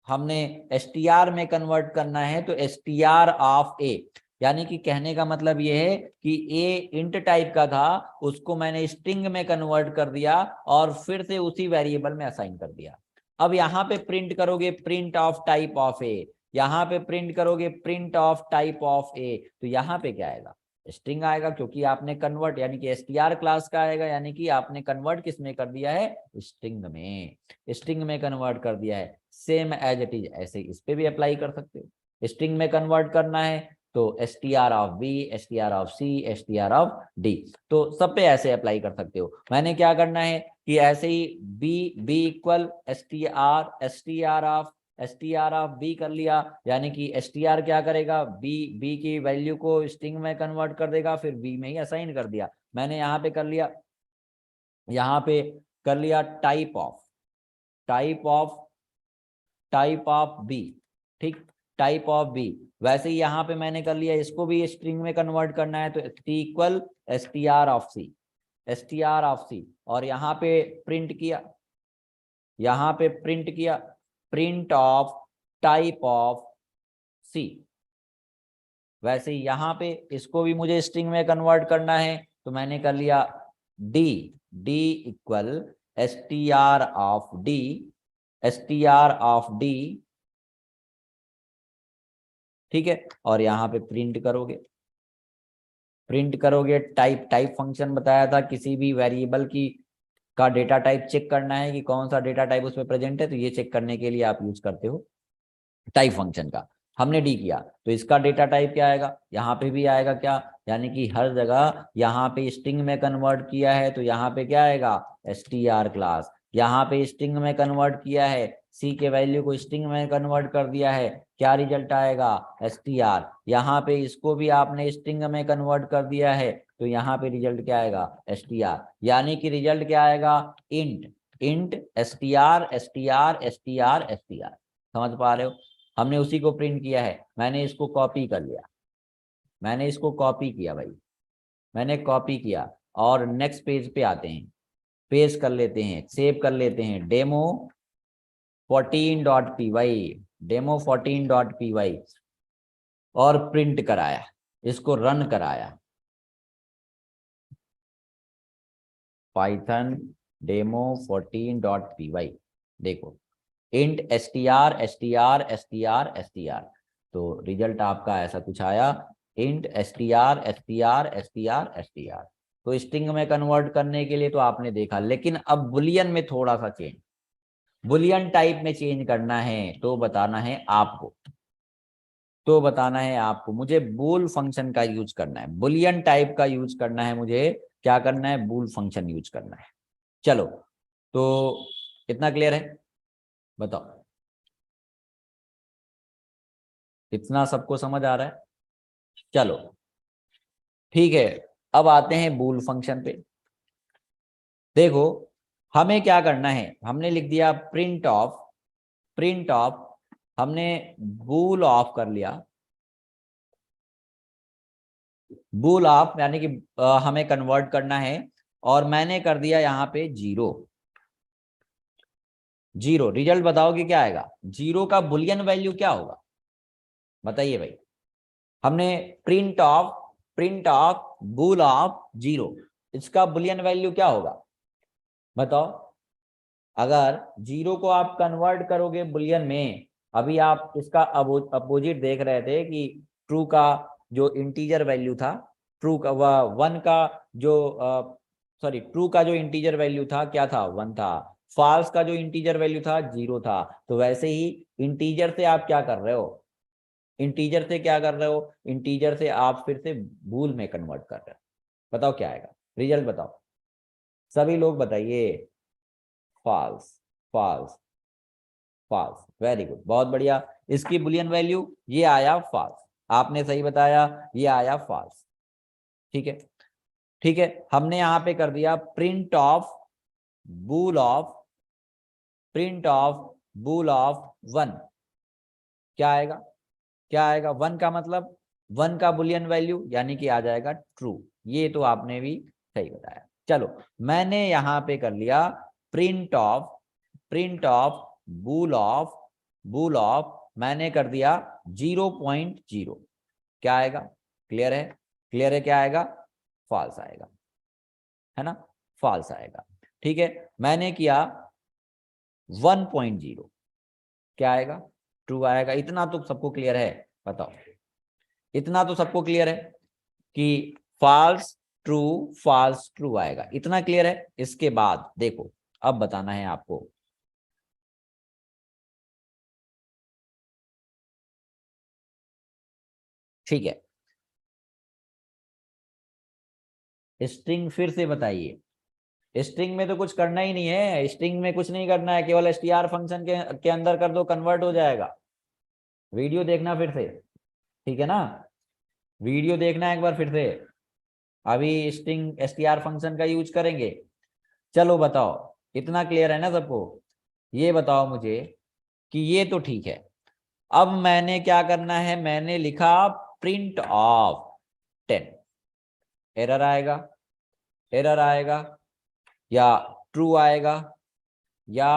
[SPEAKER 1] हमने str में कन्वर्ट करना है, तो str ऑफ ए, यानी कि कहने का मतलब ये है कि ए इंट टाइप का था, उसको मैंने स्ट्रिंग में कन्वर्ट कर दिया और फिर से उसी वेरिएबल में असाइन कर दिया। अब यहाँ पे प्रिंट करोगे प्रिंट ऑफ टाइप ऑफ ए, यहाँ पे प्रिंट करोगे प्रिंट ऑफ टाइप ऑफ ए, तो यहाँ पे क्या आएगा, स्ट्रिंग आएगा, क्योंकि आपने कन्वर्ट, यानी कि str क्लास का आएगा, यानी कि आपने कन्वर्ट किस में कर दिया है, स्ट्रिंग में, स्ट्रिंग में कन्वर्ट कर दिया है। सेम एज इट इज ऐसे इस पे भी अप्लाई कर सकते हो। स्ट्रिंग में कन्वर्ट करना है तो str of b, str of c, str of d, तो सब पे ऐसे अप्लाई कर सकते हो। मैंने क्या करना है कि ऐसे ही b equal str of b कर लिया, यानी कि str क्या करेगा, b की वैल्यू को स्ट्रिंग में कन्वर्ट कर देगा, फिर b में ही असाइन कर दिया। मैंने यहाँ पे कर लिया, यहाँ पे कर लिया टाइप ऑफ बी, ठीक, टाइप ऑफ बी। वैसे ही यहाँ पे मैंने कर लिया, इसको भी स्ट्रिंग में कन्वर्ट करना है, तो टी इक्वल str ऑफ सी, और यहाँ पे प्रिंट किया, यहाँ पे प्रिंट किया प्रिंट ऑफ टाइप ऑफ सी। वैसे ही यहाँ पे इसको भी मुझे स्ट्रिंग में कन्वर्ट करना है, तो मैंने कर लिया D equal str of D, ठीक है, और यहाँ पे प्रिंट करोगे, प्रिंट करोगे टाइप फंक्शन बताया था, किसी भी वेरिएबल की का डेटा टाइप चेक करना है कि कौन सा डेटा टाइप उसमें प्रेजेंट है, तो ये चेक करने के लिए आप यूज करते हो टाइप फंक्शन का। हमने डी किया तो इसका डेटा टाइप क्या आएगा, यहाँ पे भी आएगा क्या, यानी कि हर जगह यहाँ पे स्ट्रिंग में कन्वर्ट किया है तो यहाँ पे क्या आएगा, str क्लास। यहाँ पे स्ट्रिंग में कन्वर्ट किया है, सी के वैल्यू को स्ट्रिंग में कन्वर्ट कर दिया है, क्या रिजल्ट आएगा, str। यहाँ पे इसको भी आपने स्ट्रिंग में कन्वर्ट कर दिया है तो यहाँ पे रिजल्ट क्या आएगा, str। यानी कि रिजल्ट क्या आएगा, int int str str str str। समझ पा रहे हो, हमने उसी को प्रिंट किया है। मैंने इसको कॉपी कर लिया, मैंने इसको कॉपी किया भाई, मैंने कॉपी किया और नेक्स्ट पेज पे आते हैं, पेस्ट कर लेते हैं, सेव कर लेते हैं, demo14.py, demo14.py और प्रिंट कराया, इसको रन कराया, पाइथन demo14.py। देखो इंट str तो रिजल्ट आपका ऐसा कुछ आया, इंट str। तो स्ट्रिंग में कन्वर्ट करने के लिए तो आपने देखा, लेकिन अब बुलियन में थोड़ा सा चेंज, बुलियन टाइप में चेंज करना है तो बताना है आपको, तो बताना है आपको, मुझे बूल फंक्शन का यूज करना है, बुलियन टाइप का यूज करना है मुझे, क्या करना है, बूल फंक्शन यूज करना है। चलो तो कितना क्लियर है बताओ, इतना सबको समझ आ रहा है। चलो ठीक है, अब आते हैं बूल फंक्शन पे। देखो हमें क्या करना है, हमने लिख दिया प्रिंट ऑफ, प्रिंट ऑफ, हमने बूल ऑफ कर लिया, बूल ऑफ यानी कि हमें कन्वर्ट करना है, और मैंने कर दिया यहाँ पे जीरो, जीरो। रिजल्ट बताओगे क्या आएगा, जीरो का बुलियन वैल्यू क्या होगा बताइए भाई। हमने print of bool of zero, इसका बुलियन वैल्यू क्या होगा बताओ। अगर जीरो को आप कन्वर्ट करोगे बुलियन में, अभी आप इसका अपोजिट देख रहे थे कि ट्रू का जो इंटीजर वैल्यू था, ट्रू का वन का जो सॉरी ट्रू का जो इंटीजर वैल्यू था क्या था, वन था, फॉल्स का जो इंटीजर वैल्यू था जीरो था। तो वैसे ही इंटीजर से आप क्या कर रहे हो, इंटीजर से क्या कर रहे हो, इंटीजर से आप फिर से बूल में कन्वर्ट कर रहे हो। बताओ क्या आएगा, रिजल्ट बताओ, सभी लोग बताइए। False, false, false, very good, बहुत बढ़िया। इसकी बुलियन वैल्यू ये आया फॉल्स, आपने सही बताया, ये आया फॉल्स। ठीक है, ठीक है, हमने यहां पे कर दिया print of bool of, print of bool of one, क्या आएगा, क्या आएगा, वन का मतलब वन का बुलियन वैल्यू यानी कि आ जाएगा ट्रू। ये तो आपने भी सही बताया। चलो मैंने यहां पे कर लिया print of, print of bool of, bool of मैंने कर दिया 0.0, क्या आएगा, क्लियर है, क्लियर है, क्या आएगा, फॉल्स आएगा, है ना, फॉल्स आएगा। ठीक है, मैंने किया 1.0, क्या आएगा, ट्रू आएगा। इतना तो सबको क्लियर है, बताओ, इतना तो सबको क्लियर है कि फॉल्स ट्रू, फॉल्स ट्रू आएगा, इतना क्लियर है। इसके बाद देखो अब बताना है आपको, ठीक है, स्ट्रिंग फिर से बताइए। स्ट्रिंग में तो कुछ करना ही नहीं है, स्ट्रिंग में कुछ नहीं करना है, केवल str फंक्शन के अंदर कर दो, कन्वर्ट हो जाएगा। वीडियो देखना फिर से, ठीक है ना, वीडियो देखना एक बार फिर से। अभी स्ट्रिंग str फंक्शन का यूज करेंगे। चलो बताओ, इतना क्लियर है ना सबको, ये बताओ मुझे कि ये तो ठीक है। अब मैंने क्या करना है, मैंने लिखा प्रिंट ऑफ 10, एरर आएगा, एरर आएगा, या ट्रू आएगा, या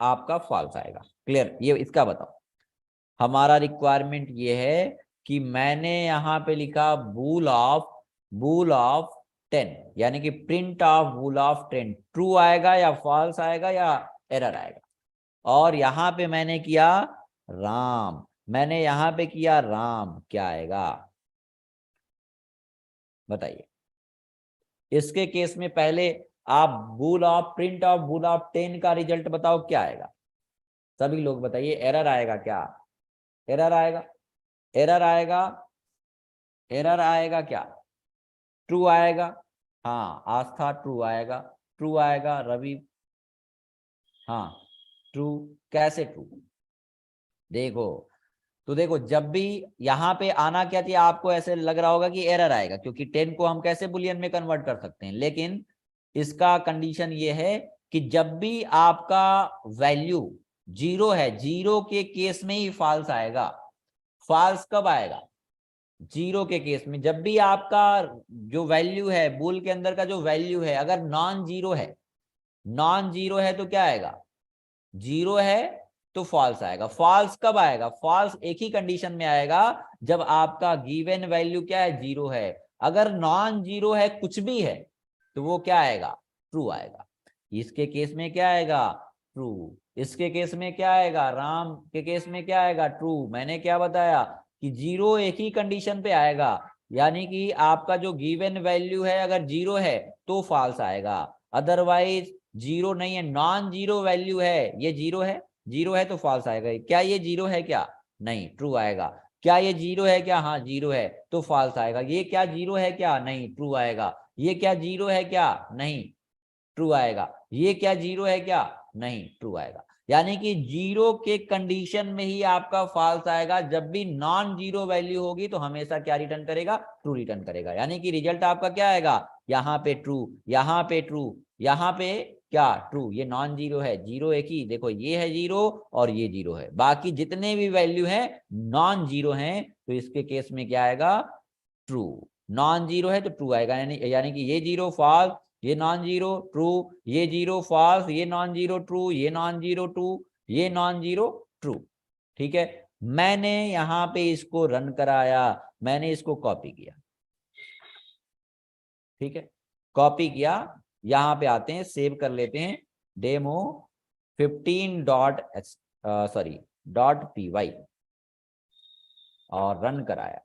[SPEAKER 1] आपका फॉल्स आएगा। क्लियर, ये इसका बताओ। हमारा रिक्वायरमेंट ये है कि मैंने यहां पे लिखा बूल ऑफ, बूल ऑफ 10, यानी कि print of bool of 10, true आएगा या फॉल्स आएगा या एरर आएगा। और यहां पे मैंने किया राम, मैंने यहां पे किया राम, क्या आएगा बताइए। इसके केस में पहले आप bool of print of bool of 10 का रिजल्ट बताओ क्या आएगा। सभी लोग बताइए, एरर आएगा क्या? एरर आएगा, एरर आएगा, एरर आएगा क्या? ट्रू आएगा। हाँ आस्था ट्रू आएगा, ट्रू आएगा। रवि, हाँ ट्रू। कैसे ट्रू? देखो, तो देखो जब भी यहाँ पे आना क्या चाहिए, आपको ऐसे लग रहा होगा कि एरर आएगा, क्योंकि 10 को हम कैसे बुलियन में कन्वर्ट कर सकते हैं। लेकिन इसका कंडीशन ये है कि जब भी आपका वैल्यू जीरो है, जीरो के केस में ही फॉल्स आएगा। फॉल्स कब आएगा? जीरो के केस में। जब भी आपका जो वैल्यू है, बूल के अंदर का जो वैल्यू है, अगर नॉन जीरो है, नॉन जीरो है तो क्या आएगा? जीरो है तो फॉल्स आएगा। फॉल्स कब आएगा? फॉल्स एक ही कंडीशन में आएगा, जब आपका गिवन वैल्यू क्या है? जीरो है। अगर नॉन जीरो है, कुछ भी है, तो वो क्या आएगा? ट्रू आएगा। इसके केस में क्या आएगा? ट्रू। इसके केस में क्या आएगा? राम के केस में क्या आएगा? ट्रू। मैंने क्या बताया कि जीरो एक ही कंडीशन पे आएगा, यानी कि आपका जो गिवन वैल्यू है अगर जीरो है तो फॉल्स आएगा, अदरवाइज जीरो नहीं है। नॉन जीरो वैल्यू है, ये जीरो है, जीरो है तो फॉल्स आएगा। क्या ये जीरो है क्या? नहीं, ट्रू आएगा। क्या ये जीरो है क्या? हाँ जीरो है तो फॉल्स आएगा। ये क्या जीरो है क्या? नहीं, ट्रू आएगा। ये क्या जीरो है क्या? नहीं, ट्रू आएगा। ये क्या जीरो है क्या? नहीं, ट्रू आएगा। यानी कि जीरो के कंडीशन में ही आपका फॉल्स आएगा। जब भी नॉन जीरो वैल्यू होगी तो हमेशा क्या रिटर्न करेगा? ट्रू रिटर्न करेगा। यानी कि रिजल्ट आपका क्या आएगा? यहाँ पे ट्रू, यहाँ पे ट्रू, यहाँ पे क्या? ट्रू। ये नॉन जीरो है, जीरो एक ही, देखो ये है जीरो और ये जीरो है, बाकी जितने भी वैल्यू है नॉन जीरो हैं, तो इसके केस में क्या आएगा? ट्रू। नॉन जीरो है तो ट्रू आएगा, यानी यानी कि ये जीरो फॉल्स, ये नॉन जीरो ट्रू, ये जीरो फॉल्स, ये नॉन जीरो ट्रू, ये नॉन जीरो ट्रू, ये नॉन जीरो ट्रू। ठीक है, मैंने यहां पे इसको रन कराया, मैंने इसको कॉपी किया। ठीक है, कॉपी किया, यहां पे आते हैं, सेव कर लेते हैं, demo 15 dot sorry dot py, और रन कराया।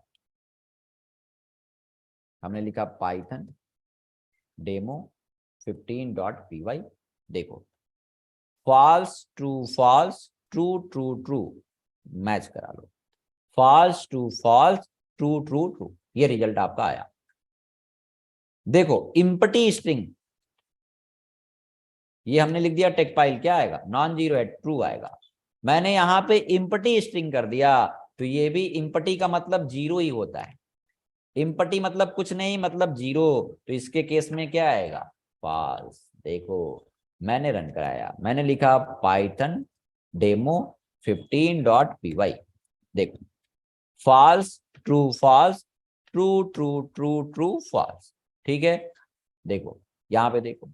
[SPEAKER 1] हमने लिखा पाइथन डेमो 15 डॉट py। देखो, false true false, true true true, match करा लो। False to false, true true true, ये रिजल्ट आपका आया। देखो इम्पटी स्ट्रिंग, ये हमने लिख दिया टेक फाइल, क्या आएगा? नॉन जीरो है, ट्रू आएगा। मैंने यहां पे इम्पटी स्ट्रिंग कर दिया, तो ये भी इम्पटी का मतलब जीरो ही होता है। इम्पटी मतलब कुछ नहीं, मतलब जीरो, तो इसके केस में क्या आएगा? फॉल्स। देखो, मैंने रन कराया, मैंने लिखा पाइथन डेमो 15 डॉट py। देखो, false true false, true true true true false. ठीक है, देखो यहां पे देखो,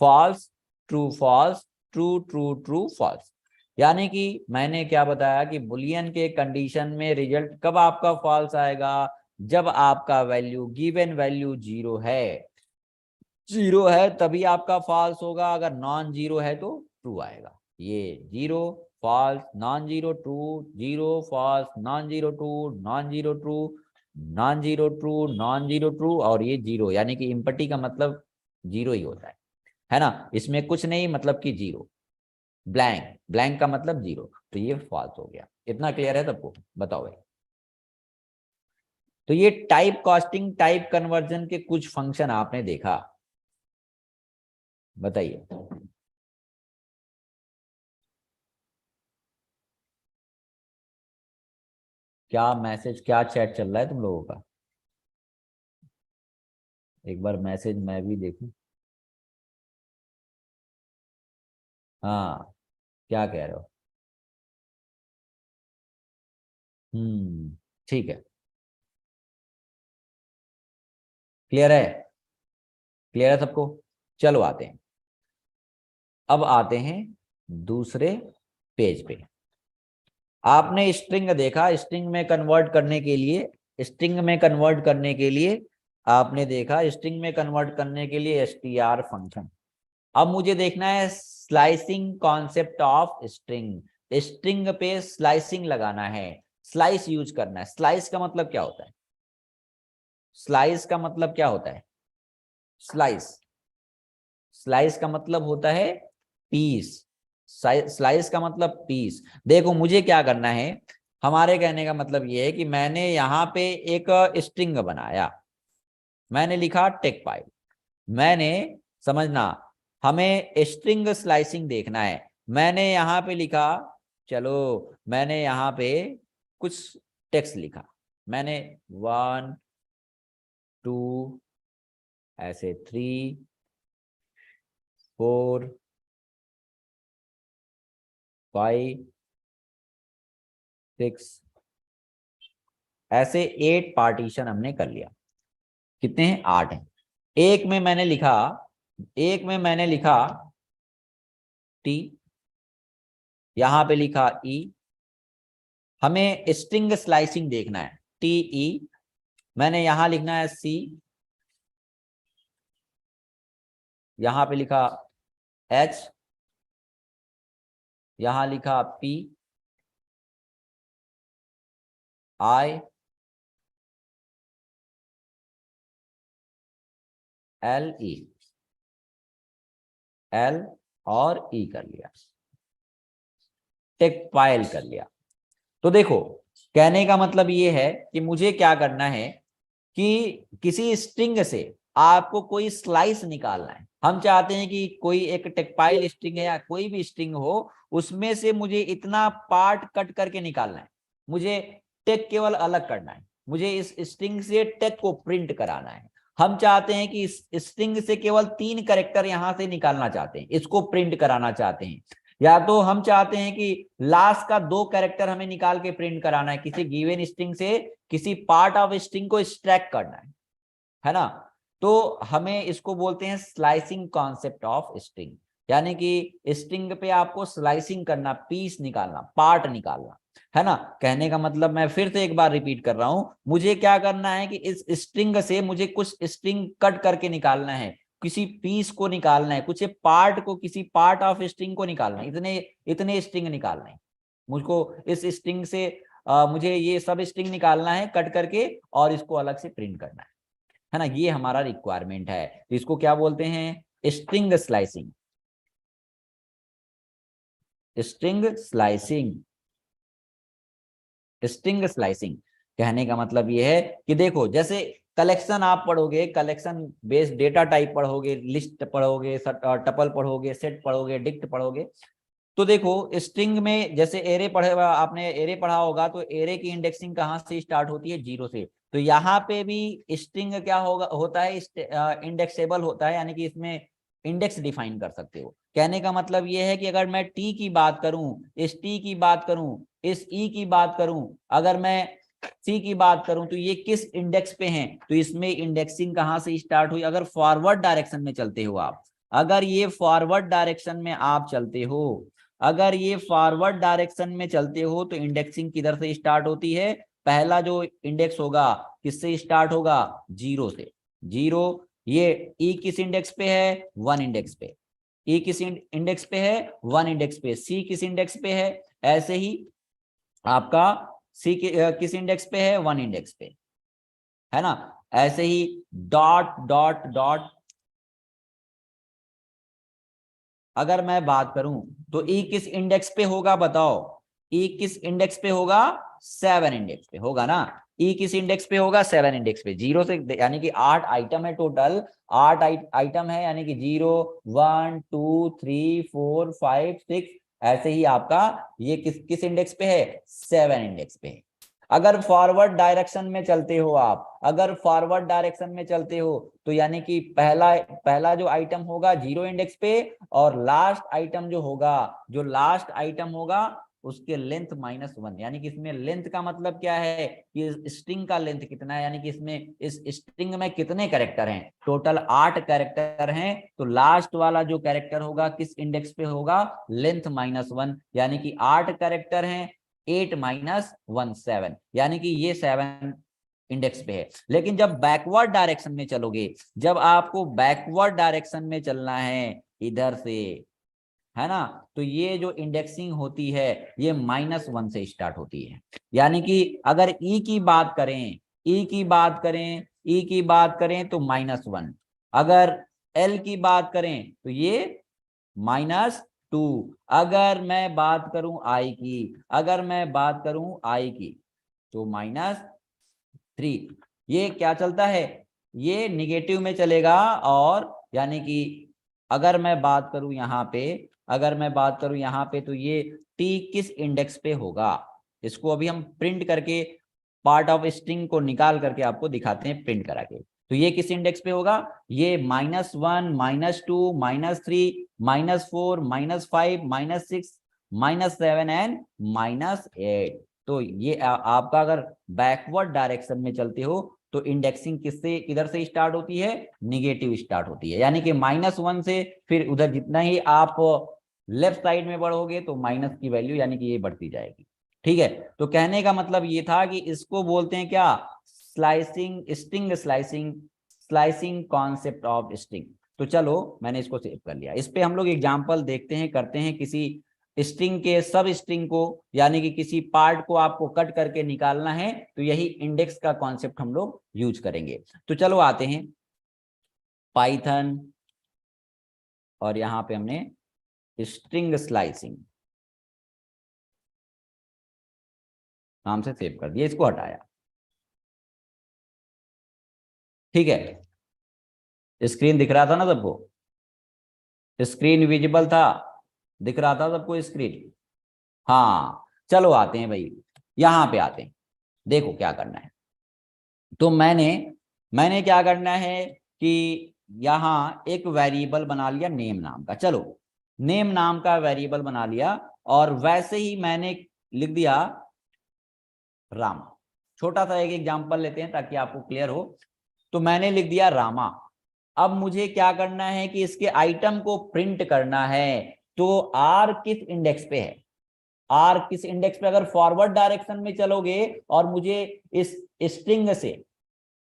[SPEAKER 1] false true false, true true true false. यानी कि मैंने क्या बताया कि बुलियन के कंडीशन में रिजल्ट कब आपका फॉल्स आएगा? जब आपका वैल्यू गिवन वैल्यू जीरो है, जीरो है तभी आपका फॉल्स होगा, अगर नॉन जीरो है तो ट्रू आएगा। ये zero false, non zero true, zero false, non zero true, non zero true, non zero true, non zero true, और ये जीरो, यानी कि इम्पटी का मतलब जीरो ही होता है ना? इसमें कुछ नहीं मतलब कि जीरो, ब्लैंक, ब्लैंक का मतलब जीरो, तो ये फॉल्स हो गया। इतना क्लियर है सबको? बताओ भाई। तो ये टाइप कास्टिंग, टाइप कन्वर्जन के कुछ फंक्शन आपने देखा, बताइए। क्या मैसेज, क्या चैट चल रहा है तुम लोगों का? एक बार मैसेज मैं भी देखूं। हाँ, क्या कह रहे हो? ठीक है, क्लियर है? क्लियर है सबको? चलो आते हैं, अब आते हैं दूसरे पेज पे। आपने स्ट्रिंग देखा, स्ट्रिंग में कन्वर्ट करने के लिए, स्ट्रिंग में कन्वर्ट करने के लिए आपने देखा, स्ट्रिंग में कन्वर्ट करने के लिए str फंक्शन। अब मुझे देखना है slicing concept of string, string पे स्लाइसिंग लगाना है, स्लाइस यूज करना है। स्लाइस का मतलब क्या होता है? स्लाइस का मतलब क्या होता है? स्लाइस, स्लाइस का मतलब होता है पीस। स्लाइस का मतलब पीस। देखो मुझे क्या करना है, हमारे कहने का मतलब ये है कि मैंने यहाँ पे एक स्ट्रिंग बनाया, मैंने लिखा टेक फाइल, मैंने, समझना, हमें स्ट्रिंग स्लाइसिंग देखना है। मैंने यहाँ पे लिखा, चलो मैंने यहाँ पे कुछ टेक्स्ट लिखा, मैंने 1 2 ऐसे 3 4 5 6 ऐसे 8 पार्टीशन हमने कर लिया। कितने हैं? 8 हैं। एक में मैंने लिखा, एक में मैंने लिखा टी, यहां पे लिखा ई। हमें स्ट्रिंग स्लाइसिंग देखना है, टी ई। मैंने यहां लिखना है सी, यहां पे लिखा एच, यहां लिखा P I L E, L और ई कर लिया, टेक फाइल कर लिया। तो देखो कहने का मतलब ये है कि मुझे क्या करना है कि किसी स्ट्रिंग से आपको कोई स्लाइस निकालना है। हम चाहते हैं कि कोई एक टेक्सटाइल स्ट्रिंग है या कोई भी स्ट्रिंग हो, उसमें से मुझे इतना पार्ट कट करके निकालना है, मुझे टेक केवल अलग करना है, मुझे इस स्ट्रिंग से टेक को प्रिंट कराना है। हम चाहते हैं कि इस स्ट्रिंग से केवल 3 कैरेक्टर यहां से निकालना चाहते हैं, इसको प्रिंट कराना चाहते हैं। या तो हम चाहते हैं कि लास्ट का 2 कैरेक्टर हमें निकाल के प्रिंट कराना है, किसी गिवन स्ट्रिंग से किसी पार्ट ऑफ स्ट्रिंग को एक्सट्रैक्ट करना है ना। तो हमें इसको बोलते हैं स्लाइसिंग कॉन्सेप्ट ऑफ स्ट्रिंग, यानी कि स्ट्रिंग पे आपको स्लाइसिंग करना, पीस निकालना, पार्ट निकालना, है ना। कहने का मतलब मैं फिर से एक बार रिपीट कर रहा हूं, मुझे क्या करना है कि इस स्ट्रिंग से मुझे कुछ स्ट्रिंग कट करके निकालना है, किसी पीस को निकालना है, कुछ पार्ट को, किसी पार्ट ऑफ स्ट्रिंग को निकालना है, इतने इतने स्ट्रिंग निकालना है मुझको। इस स्ट्रिंग से मुझे ये सब स्ट्रिंग निकालना है कट करके और इसको अलग से प्रिंट करना है ना। ये हमारा रिक्वायरमेंट है, तो इसको क्या बोलते हैं? String slicing, string slicing, string slicing. कहने का मतलब ये है कि देखो जैसे कलेक्शन आप पढ़ोगे, कलेक्शन बेस्ड डेटा टाइप पढ़ोगे, लिस्ट पढ़ोगे, टपल पढ़ोगे, सेट पढ़ोगे, डिक्ट पढ़ोगे। तो देखो स्ट्रिंग में जैसे एरे पढ़े, आपने एरे पढ़ा होगा, तो एरे की इंडेक्सिंग कहाँ से स्टार्ट होती है? 0 से। तो यहाँ पे भी स्ट्रिंग क्या होगा, होता है इंडेक्सेबल होता है, यानी कि इसमें इंडेक्स डिफाइन कर सकते हो। कहने का मतलब ये है कि अगर मैं टी की बात करूं, इस टी की बात करूं, इस ई की बात करूं, अगर मैं सी की बात करूं, तो ये किस इंडेक्स पे हैं? तो इसमें इंडेक्सिंग कहाँ से स्टार्ट हुई? अगर फॉरवर्ड डायरेक्शन में चलते हो आप, अगर ये फॉरवर्ड डायरेक्शन में आप चलते हो, अगर ये फॉरवर्ड डायरेक्शन में चलते हो, तो इंडेक्सिंग किधर से स्टार्ट होती है? पहला जो इंडेक्स होगा किससे स्टार्ट होगा? 0 से। 0। ये ई किस इंडेक्स पे है? 1 इंडेक्स पे। ई किस इंडेक्स पे है? 1 इंडेक्स पे। सी किस इंडेक्स पे है? ऐसे ही आपका सी किस इंडेक्स पे है? 1 इंडेक्स पे, है ना। ऐसे ही डॉट डॉट डॉट, अगर मैं बात करूं तो ई किस इंडेक्स पे होगा बताओ? ई किस इंडेक्स पे होगा? 7 इंडेक्स पे होगा ना। ई किस इंडेक्स पे होगा? 7 इंडेक्स पे। 0 से, यानी कि 8 आइटम है टोटल, 8 आइटम है, यानी कि 0 1 2 3 4 5 6। ऐसे ही आपका ये किस किस इंडेक्स पे है? 7 इंडेक्स पे है। अगर फॉरवर्ड डायरेक्शन में चलते हो आप, अगर फॉरवर्ड डायरेक्शन में चलते हो, तो यानी कि पहला पहला जो आइटम होगा 0 इंडेक्स पे, और लास्ट आइटम जो होगा, जो लास्ट आइटम होगा उसके लेंथ -1, यानी कि इसमें लेंथ का मतलब क्या है कि स्ट्रिंग का लेंथ कितना है, यानी कि इसमें इस स्ट्रिंग में कितने कैरेक्टर हैं? टोटल 8 कैरेक्टर हैं, तो लास्ट वाला जो कैरेक्टर होगा किस इंडेक्स पे होगा? लेंथ -1, यानी कि 8 कैरेक्टर हैं, 8 -1 7, यानी कि ये 7 इंडेक्स पे है। लेकिन जब बैकवर्ड डायरेक्शन में चलोगे, जब आपको बैकवर्ड डायरेक्शन में चलना है इधर से, है ना, तो ये जो इंडेक्सिंग होती है ये -1 से स्टार्ट होती है। यानी कि अगर ई की बात करें, ई की बात करें, ई की बात करें तो -1, अगर एल की बात करें तो ये -2, अगर मैं बात करूं आई की, अगर मैं बात करूं आई की तो -3। ये क्या चलता है, ये निगेटिव में चलेगा। और यानी कि अगर मैं बात करूं यहाँ पे, अगर मैं बात करूं यहाँ पे तो ये टी किस इंडेक्स पे होगा, इसको अभी हम प्रिंट करके पार्ट ऑफ स्ट्रिंग को निकाल करके आपको दिखाते हैं प्रिंट करा के। तो ये किस इंडेक्स पे होगा, ये -1, -2, -3, -4, -5, -6, -7 एंड -8। तो ये आपका अगर बैकवर्ड डायरेक्शन में चलते हो तो इंडेक्सिंग किससे किधर से स्टार्ट होती है, निगेटिव स्टार्ट होती है। यानी कि -1 से फिर उधर जितना ही आप लेफ्ट साइड में बढ़ोगे तो माइनस की वैल्यू यानी कि ये बढ़ती जाएगी। ठीक है, तो कहने का मतलब ये था कि इसको बोलते हैं क्या, slicing, string slicing, slicing concept of string. तो चलो मैंने इसको सेव कर लिया। इस पे हम लोग एग्जांपल देखते हैं, करते हैं किसी स्ट्रिंग के सब स्ट्रिंग को, यानी कि किसी पार्ट को आपको कट करके निकालना है तो यही इंडेक्स का कॉन्सेप्ट हम लोग यूज करेंगे। तो चलो आते हैं पाइथन, और यहां पे हमने स्ट्रिंग स्लाइसिंग नाम से सेव कर दिया, इसको हटाया। ठीक है, स्क्रीन दिख रहा था ना सबको, स्क्रीन विजिबल था, दिख रहा था सबको स्क्रीन। हाँ चलो आते हैं भाई, यहां पे आते हैं। देखो क्या करना है, तो मैंने क्या करना है कि यहाँ एक वेरिएबल बना लिया नेम नाम का। चलो नेम नाम का वेरिएबल बना लिया, और वैसे ही मैंने लिख दिया रामा। छोटा सा एक एग्जांपल लेते हैं ताकि आपको क्लियर हो। तो मैंने लिख दिया रामा। अब मुझे क्या करना है कि इसके आइटम को प्रिंट करना है। तो आर किस इंडेक्स पे है, आर किस इंडेक्स पे, अगर फॉरवर्ड डायरेक्शन में चलोगे और मुझे इस स्ट्रिंग से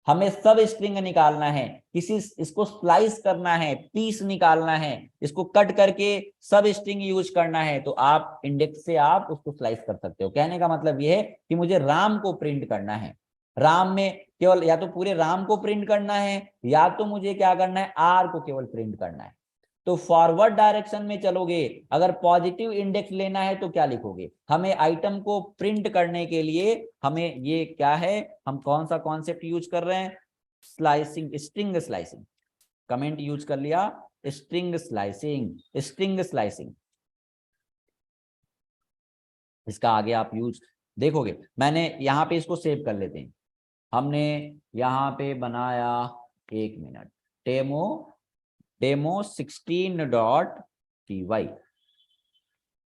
[SPEAKER 1] हमें सब स्ट्रिंग निकालना है, किसी इसको स्लाइस करना है, पीस निकालना है, इसको कट करके सब स्ट्रिंग यूज करना है, तो आप इंडेक्स से आप उसको स्लाइस कर सकते हो। कहने का मतलब यह है कि मुझे राम को प्रिंट करना है, राम में केवल या तो पूरे राम को प्रिंट करना है, या तो मुझे क्या करना है, आर को केवल प्रिंट करना है। तो फॉरवर्ड डायरेक्शन में चलोगे, अगर पॉजिटिव इंडेक्स लेना है तो क्या लिखोगे, हमें आइटम को प्रिंट करने के लिए हमें ये क्या है, हम कौन सा कॉन्सेप्ट यूज कर रहे हैं, slicing, string slicing. Comment use कर लिया, स्ट्रिंग स्लाइसिंग, स्ट्रिंग स्लाइसिंग। इसका आगे आप यूज देखोगे। मैंने यहाँ पे इसको सेव कर लेते हैं। हमने यहाँ पे बनाया, एक minute, demo 16.py,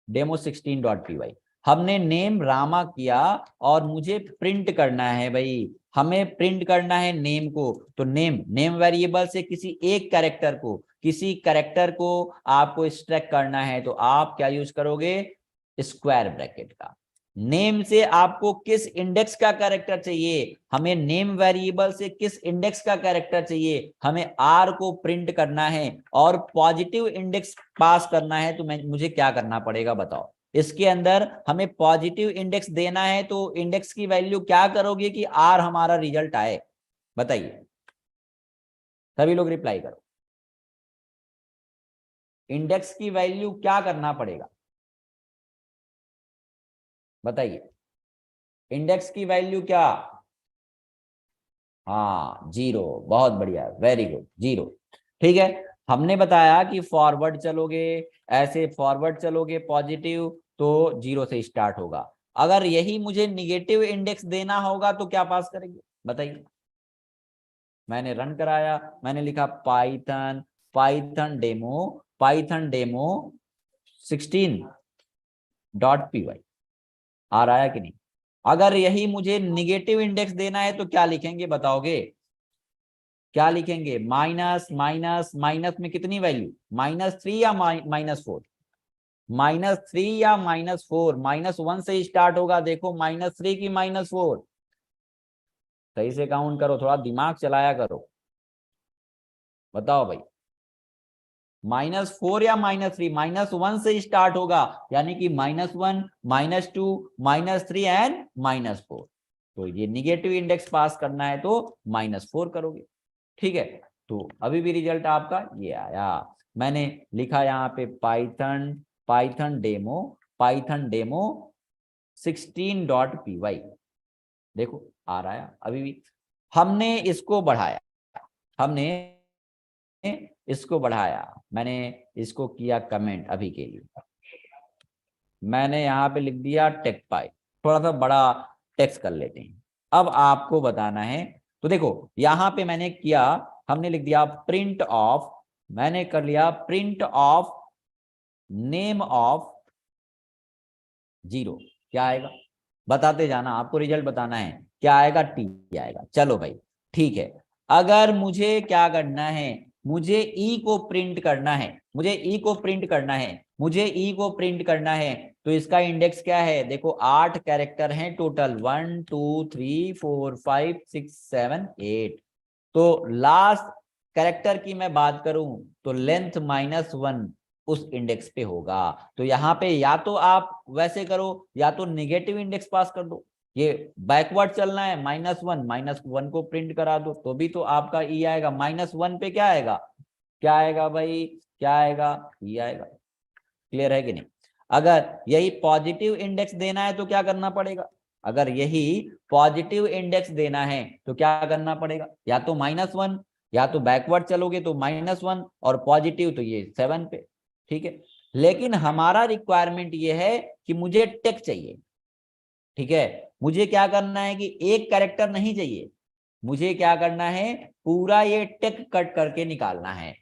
[SPEAKER 1] demo 16.py। हमने नेम रामा किया और मुझे प्रिंट करना है भाई, हमें प्रिंट करना है नेम को। तो नेम वेरिएबल से किसी एक कैरेक्टर को, किसी कैरेक्टर को आपको एक्सट्रैक्ट करना है, तो आप क्या यूज करोगे, स्क्वायर ब्रैकेट का। नेम से आपको किस इंडेक्स का कैरेक्टर चाहिए, हमें नेम वेरिएबल से किस इंडेक्स का कैरेक्टर चाहिए, हमें आर को प्रिंट करना है और पॉजिटिव इंडेक्स पास करना है। तो मुझे क्या करना पड़ेगा बताओ, इसके अंदर हमें पॉजिटिव इंडेक्स देना है, तो इंडेक्स की वैल्यू क्या करोगे कि आर हमारा रिजल्ट आए, बताइए, सभी लोग रिप्लाई करो। इंडेक्स की वैल्यू क्या करना पड़ेगा, बताइए, इंडेक्स की वैल्यू क्या, हाँ 0, बहुत बढ़िया, वेरी गुड, 0। ठीक है, हमने बताया कि फॉरवर्ड चलोगे, ऐसे फॉरवर्ड चलोगे पॉजिटिव तो 0 से स्टार्ट होगा। अगर यही मुझे निगेटिव इंडेक्स देना होगा तो क्या पास करेंगे, बताइए। मैंने रन कराया, मैंने लिखा पाइथन, पाइथन डेमो 16.py, आ रहा है कि नहीं। अगर यही मुझे निगेटिव इंडेक्स देना है तो क्या लिखेंगे बताओगे, क्या लिखेंगे, माइनस माइनस माइनस में कितनी वैल्यू, -3 या -4, -3 या -4, -1 से स्टार्ट होगा, देखो -3 की -4, सही से काउंट करो, थोड़ा दिमाग चलाया करो, बताओ भाई, -4 या -3, -1 से स्टार्ट होगा, यानी कि -1, -2, -3 एंड -4। तो ये निगेटिव इंडेक्स पास करना है तो -4 करोगे। ठीक है, तो अभी भी रिजल्ट आपका ये आया। मैंने लिखा यहाँ पे पाइथन डेमो 16.py, देखो आ रहा है अभी भी। हमने इसको बढ़ाया, मैंने इसको किया कमेंट अभी के लिए। मैंने यहाँ पे लिख दिया टेक पाई, थोड़ा सा बड़ा टेक्स्ट कर लेते हैं। अब आपको बताना है, तो देखो यहाँ पे हमने लिख दिया प्रिंट ऑफ, मैंने कर लिया प्रिंट ऑफ नेम ऑफ 0। क्या आएगा बताते जाना, आपको रिजल्ट बताना है। क्या आएगा? टी आएगा। चलो भाई ठीक है। अगर मुझे क्या करना है, मुझे ई को प्रिंट करना है, तो इसका इंडेक्स क्या है? देखो 8 कैरेक्टर हैं टोटल, 1 2 3 4 5 6 7 8। तो लास्ट कैरेक्टर की मैं बात करूं तो लेंथ -1 उस इंडेक्स पे होगा। तो यहाँ पे या तो आप वैसे करो या तो निगेटिव इंडेक्स पास कर दो। ये बैकवर्ड चलना है, -1 को प्रिंट करा दो तो भी तो आपका ई आएगा। -1 पे क्या आएगा? क्या आएगा भाई? क्या आएगा? ई आएगा। क्लियर है कि नहीं? अगर यही पॉजिटिव इंडेक्स देना है तो क्या करना पड़ेगा? अगर यही पॉजिटिव इंडेक्स देना है तो क्या करना पड़ेगा? या तो -1, या तो बैकवर्ड चलोगे तो -1, और पॉजिटिव तो ये 7 पे। ठीक है, लेकिन हमारा रिक्वायरमेंट ये है कि मुझे टेक चाहिए। ठीक है, मुझे क्या करना है कि एक कैरेक्टर नहीं चाहिए, मुझे क्या करना है, पूरा ये टेक कट करके निकालना है।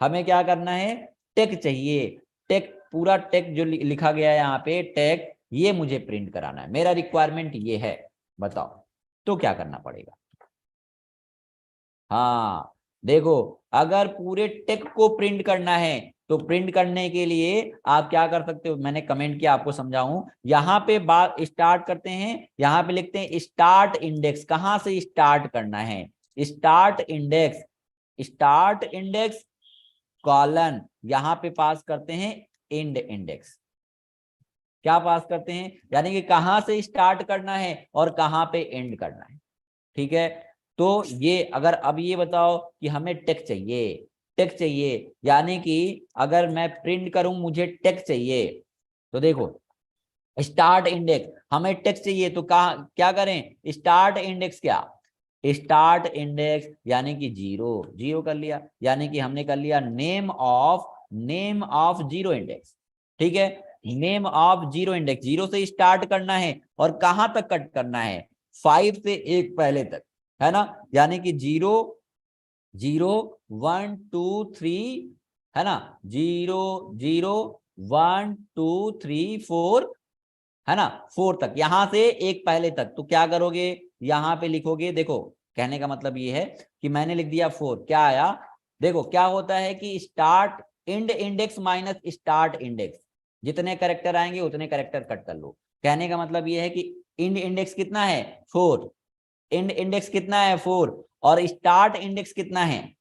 [SPEAKER 1] हमें क्या करना है? टेक चाहिए। टेक, पूरा टेक जो लिखा गया है यहाँ पे टेक, ये मुझे प्रिंट कराना है। मेरा रिक्वायरमेंट ये है, बताओ तो क्या करना पड़ेगा? हाँ देखो, अगर पूरे टेक को प्रिंट करना है तो प्रिंट करने के लिए आप क्या कर सकते हो, मैंने कमेंट किया आपको समझाऊं। यहाँ पे बात स्टार्ट करते हैं, यहाँ पे लिखते हैं स्टार्ट इंडेक्स। कहां से स्टार्ट करना है? स्टार्ट इंडेक्स कॉलन, यहां पे पास करते हैं एंड इंडेक्स। क्या पास करते हैं? यानी कि कहां से स्टार्ट करना है और कहां पे एंड करना है। ठीक है, तो ये अगर अब ये बताओ कि हमें टेक चाहिए, यानी कि अगर मैं प्रिंट करूं मुझे टेक चाहिए, तो देखो स्टार्ट इंडेक्स हमें टेक चाहिए तो कहा क्या करें? स्टार्ट इंडेक्स यानी कि 0 कर लिया, यानी कि हमने कर लिया नेम ऑफ 0 इंडेक्स। ठीक है, नेम ऑफ 0 इंडेक्स, 0 से स्टार्ट करना है और कहां तक कट करना है? 5 से 1 पहले तक, है ना? यानी कि 0 0 1 2 3, है ना? 0 0 1 2 3 4, है ना? 4 तक, यहां से एक पहले तक। तो क्या करोगे? यहां पे लिखोगे, देखो कहने का मतलब ये है कि मैंने लिख दिया 4, क्या आया? देखो क्या होता है कि start end index minus start index, जितने करेक्टर आएंगे उतने करेक्टर कट कर लो। कहने का मतलब ये है कि इंड इंडेक्स कितना है? 4। इंड इंडेक्स कितना है? 4। और स्टार्ट इंडेक्स कितना है?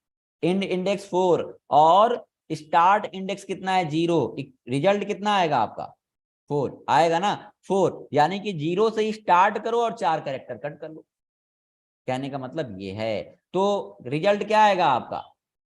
[SPEAKER 1] इंड इंडेक्स 4 और स्टार्ट इंडेक्स कितना है? 0। रिजल्ट कितना आएगा आपका? 4 आएगा ना? 4 यानी कि 0 से स्टार्ट करो और 4 कैरेक्टर कट कर लो। कहने का मतलब ये है। तो रिजल्ट क्या आएगा आपका?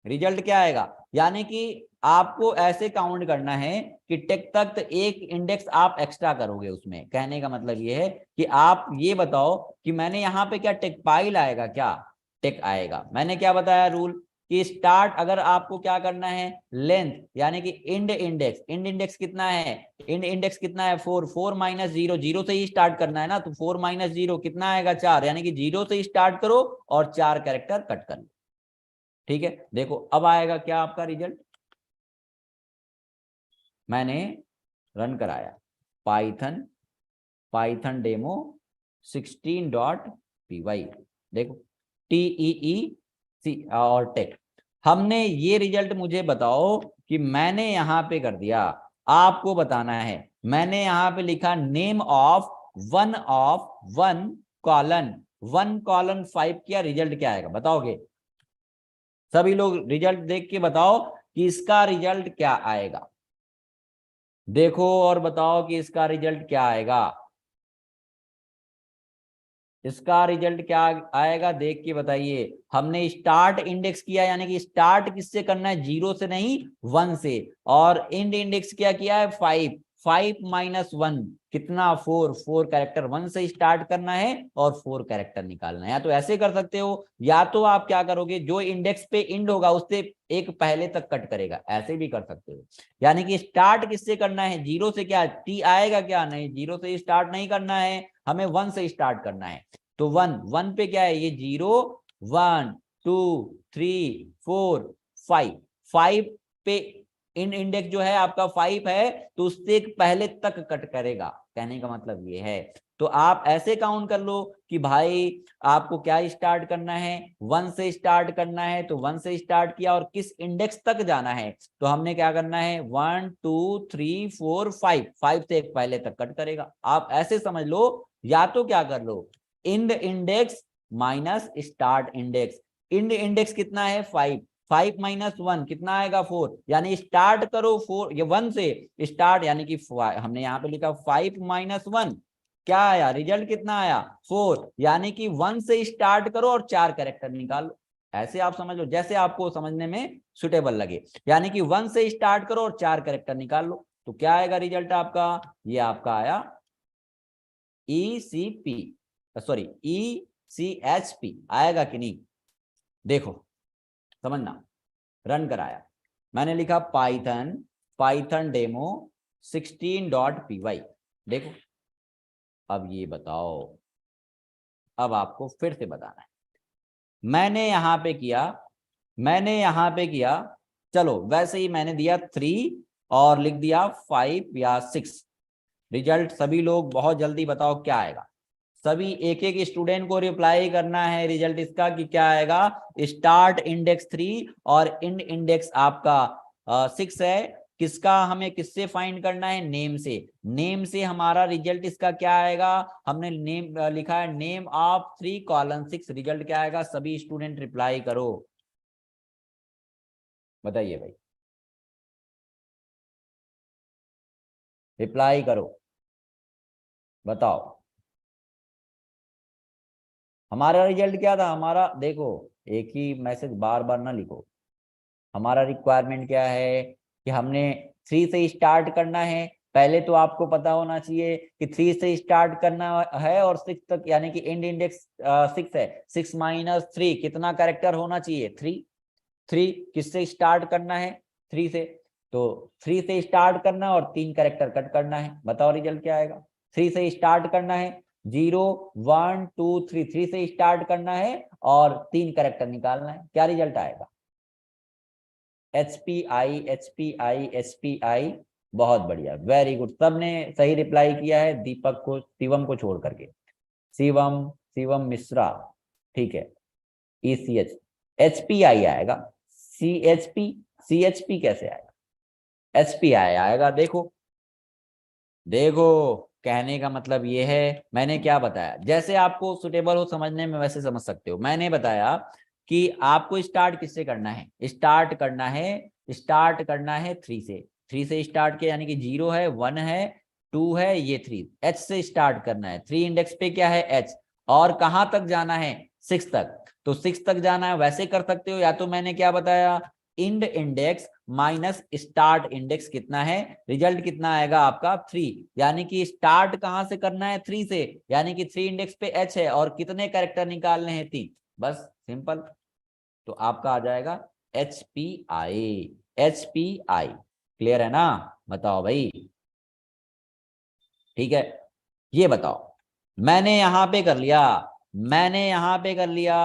[SPEAKER 1] रिजल्ट क्या आएगा? यानी कि आपको ऐसे काउंट करना है कि टेक तक एक इंडेक्स आप एक्स्ट्रा करोगे उसमें। कहने का मतलब ये है कि आप ये बताओ कि मैंने यहाँ पे क्या टेक पाइल आएगा? क्या टेक आएगा? मैंने क्या बताया रूल कि स्टार्ट, अगर आपको क्या करना है, लेंथ यानी कि इंड इंडेक्स कितना है? इंड इंडेक्स कितना है? 4। 4 माइनस 0, 0 से ही स्टार्ट करना है ना, तो 4 माइनस 0 कितना आएगा? 4। यानी कि 0 से स्टार्ट करो और 4 कैरेक्टर कट कर लो। ठीक है, देखो अब आएगा क्या आपका रिजल्ट। मैंने रन कराया पाइथन डेमो 16.py, देखो TEEC और टेक। हमने ये रिजल्ट, मुझे बताओ कि मैंने यहां पे कर दिया, आपको बताना है। मैंने यहां पे लिखा नेम ऑफ 1 कॉलन 5 किया, रिजल्ट क्या आएगा बताओगे? सभी लोग रिजल्ट देख के बताओ कि इसका रिजल्ट क्या आएगा। देखो और बताओ कि इसका रिजल्ट क्या आएगा। इसका रिजल्ट क्या आएगा देख के बताइए। हमने स्टार्ट इंडेक्स किया, यानी कि स्टार्ट किससे करना है, 0 से नहीं 1 से, और एंड इंडेक्स क्या किया है 5, 5 माइनस 1 कितना 4, 4 कैरेक्टर, 1 से स्टार्ट करना है और 4 कैरेक्टर निकालना है। या तो ऐसे कर सकते हो, या तो आप क्या करोगे, जो इंडेक्स पे इंड होगा उससे एक पहले तक कट करेगा, ऐसे भी कर सकते हो। यानी कि स्टार्ट किससे करना है, 0 से, क्या टी आएगा क्या, नहीं 0 से स्टार्ट नहीं करना है, हमें 1 से स्टार्ट करना है। तो 1, 1 पे क्या है, ये 0, 1 2 3 4 5, 5 पे इन इंडेक्स जो है आपका 5 है, तो उससे एक पहले तक कट करेगा, कहने का मतलब ये है। तो आप ऐसे काउंट कर लो कि भाई आपको क्या स्टार्ट करना है, 1 से स्टार्ट करना है, तो 1 से स्टार्ट किया और किस इंडेक्स तक जाना है, तो हमने क्या करना है 1 2 3 4 5, 5 से एक पहले तक कट करेगा। आप ऐसे समझ लो, या तो क्या कर लो, end index minus start index. End index कितना है 5, 5 माइनस 1 कितना आएगा 4, यानी स्टार्ट करो 4, ये 1 से स्टार्ट, यानी कि हमने यहाँ पे लिखा 5 माइनस 1 क्या आया, रिजल्ट कितना आया 4, यानी कि 1 से स्टार्ट करो और 4 कैरेक्टर निकालो। ऐसे आप समझ लो जैसे आपको समझने में सुटेबल लगे, यानी कि 1 से स्टार्ट करो और 4 कैरेक्टर निकाल लो, तो क्या आएगा रिजल्ट आपका, ये आपका आया ECP, सॉरी ECHP आएगा कि नहीं, देखो समझना। रन कराया, मैंने लिखा पाइथन, पाइथन डेमो 16.py, देखो। अब ये बताओ, अब आपको फिर से बताना है, मैंने यहां पे किया, मैंने यहां पे किया, चलो वैसे ही मैंने दिया 3 और लिख दिया 5 या 6, रिजल्ट सभी लोग बहुत जल्दी बताओ क्या आएगा। सभी एक एक स्टूडेंट को रिप्लाई करना है रिजल्ट इसका कि क्या आएगा, स्टार्ट इंडेक्स 3 और इंड इंडेक्स आपका 6 है। किसका, हमें किससे फाइंड करना है, नेम से। नेम से हमारा रिजल्ट इसका क्या आएगा, हमने नेम लिखा है नेम ऑफ 3 कॉलन 6, रिजल्ट क्या आएगा, सभी स्टूडेंट रिप्लाई करो, बताइए भाई, रिप्लाई करो, बताओ हमारा रिजल्ट क्या था। हमारा देखो, एक ही मैसेज बार बार ना लिखो, हमारा रिक्वायरमेंट क्या है कि हमने 3 से स्टार्ट करना है। पहले तो आपको पता होना चाहिए कि 3 से स्टार्ट करना है और 6 तक, यानी कि एंड इंडेक्स 6 है, 6 माइनस 3 कितना कैरेक्टर होना चाहिए 3, 3 किससे स्टार्ट करना है 3 से, तो 3 से स्टार्ट करना और 3 कैरेक्टर कट करना है, बताओ रिजल्ट क्या आएगा। 3 से स्टार्ट करना है 0 1 2 3, 3 से स्टार्ट करना है और 3 कैरेक्टर निकालना है, क्या रिजल्ट आएगा, HPI HPI HPI, बहुत बढ़िया, वेरी गुड, सबने सही रिप्लाई किया है, दीपक को, शिवम को छोड़ करके, शिवम, शिवम मिश्रा, ठीक है। ECH, HPI आएगा, CHP कैसे आएगा, HPI आएगा, देखो देखो, कहने का मतलब ये है, मैंने क्या बताया, जैसे आपको सुटेबल हो समझने में वैसे समझ सकते हो। मैंने बताया कि आपको स्टार्ट किससे करना है, स्टार्ट करना है 3 से, 3 से स्टार्ट किया, यानी कि 0 है 1 है 2 है, ये 3, H से स्टार्ट करना है, 3 इंडेक्स पे क्या है H, और कहां तक जाना है 6 तक, तो 6 तक जाना है, वैसे कर सकते हो, या तो मैंने क्या बताया, end index minus start index कितना है, रिजल्ट कितना आएगा आपका 3, यानी कि स्टार्ट कहां से करना है 3 से, यानी कि 3 इंडेक्स पे H है और कितने कैरेक्टर निकालने हैं 3, बस सिंपल, तो आपका आ जाएगा HPI, HPI, क्लियर है ना, बताओ भाई, ठीक है। ये बताओ, मैंने यहां पे कर लिया, मैंने यहां पे कर लिया,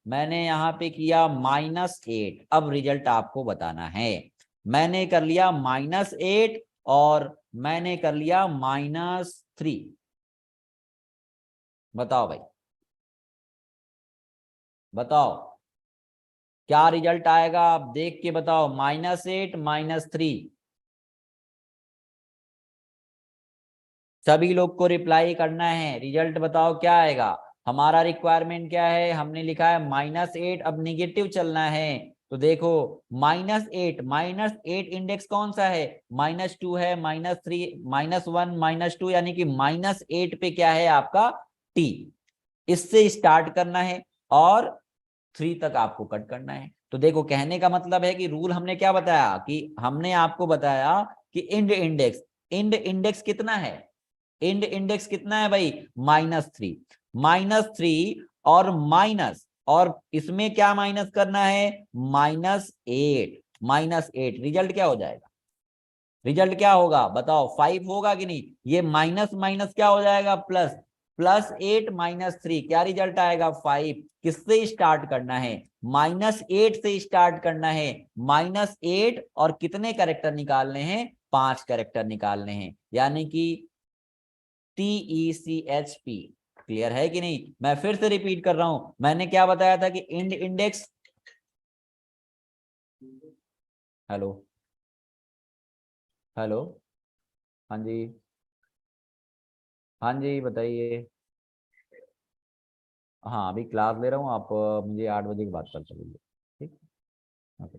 [SPEAKER 1] मैंने यहां पे किया -8, अब रिजल्ट आपको बताना है। मैंने कर लिया -8 और मैंने कर लिया -3, बताओ भाई, बताओ क्या रिजल्ट आएगा, आप देख के बताओ, -8 -3, सभी लोग को रिप्लाई करना है, रिजल्ट बताओ क्या आएगा। हमारा रिक्वायरमेंट क्या है, हमने लिखा है -8, अब निगेटिव चलना है, तो देखो -8 इंडेक्स कौन सा है, -2 है, -3 -1 -2, यानी कि -8 पे क्या है आपका T, इससे स्टार्ट करना है और 3 तक आपको कट करना है। तो देखो कहने का मतलब है कि रूल हमने क्या बताया कि हमने आपको बताया कि इंड इंडेक्स कितना है, इंड इंडेक्स कितना है भाई, -3 और माइनस, और इसमें क्या माइनस करना है, -8 रिजल्ट क्या हो जाएगा, रिजल्ट क्या होगा बताओ, 5 होगा कि नहीं, ये माइनस माइनस क्या हो जाएगा प्लस, +8 -3 क्या रिजल्ट आएगा 5। किससे स्टार्ट करना है, -8 से स्टार्ट करना है, -8 और कितने कैरेक्टर निकालने हैं, 5 कैरेक्टर निकालने हैं, यानी कि TECHP। क्लियर है कि नहीं, मैं फिर से रिपीट कर रहा हूं, मैंने क्या बताया था कि इंड इंडेक्स, हेलो हेलो, हाँ जी, हाँ जी बताइए। हाँ अभी क्लास ले रहा हूँ, आप मुझे 8 बजे के बाद कॉल कर लीजिए, ठीक। ओके।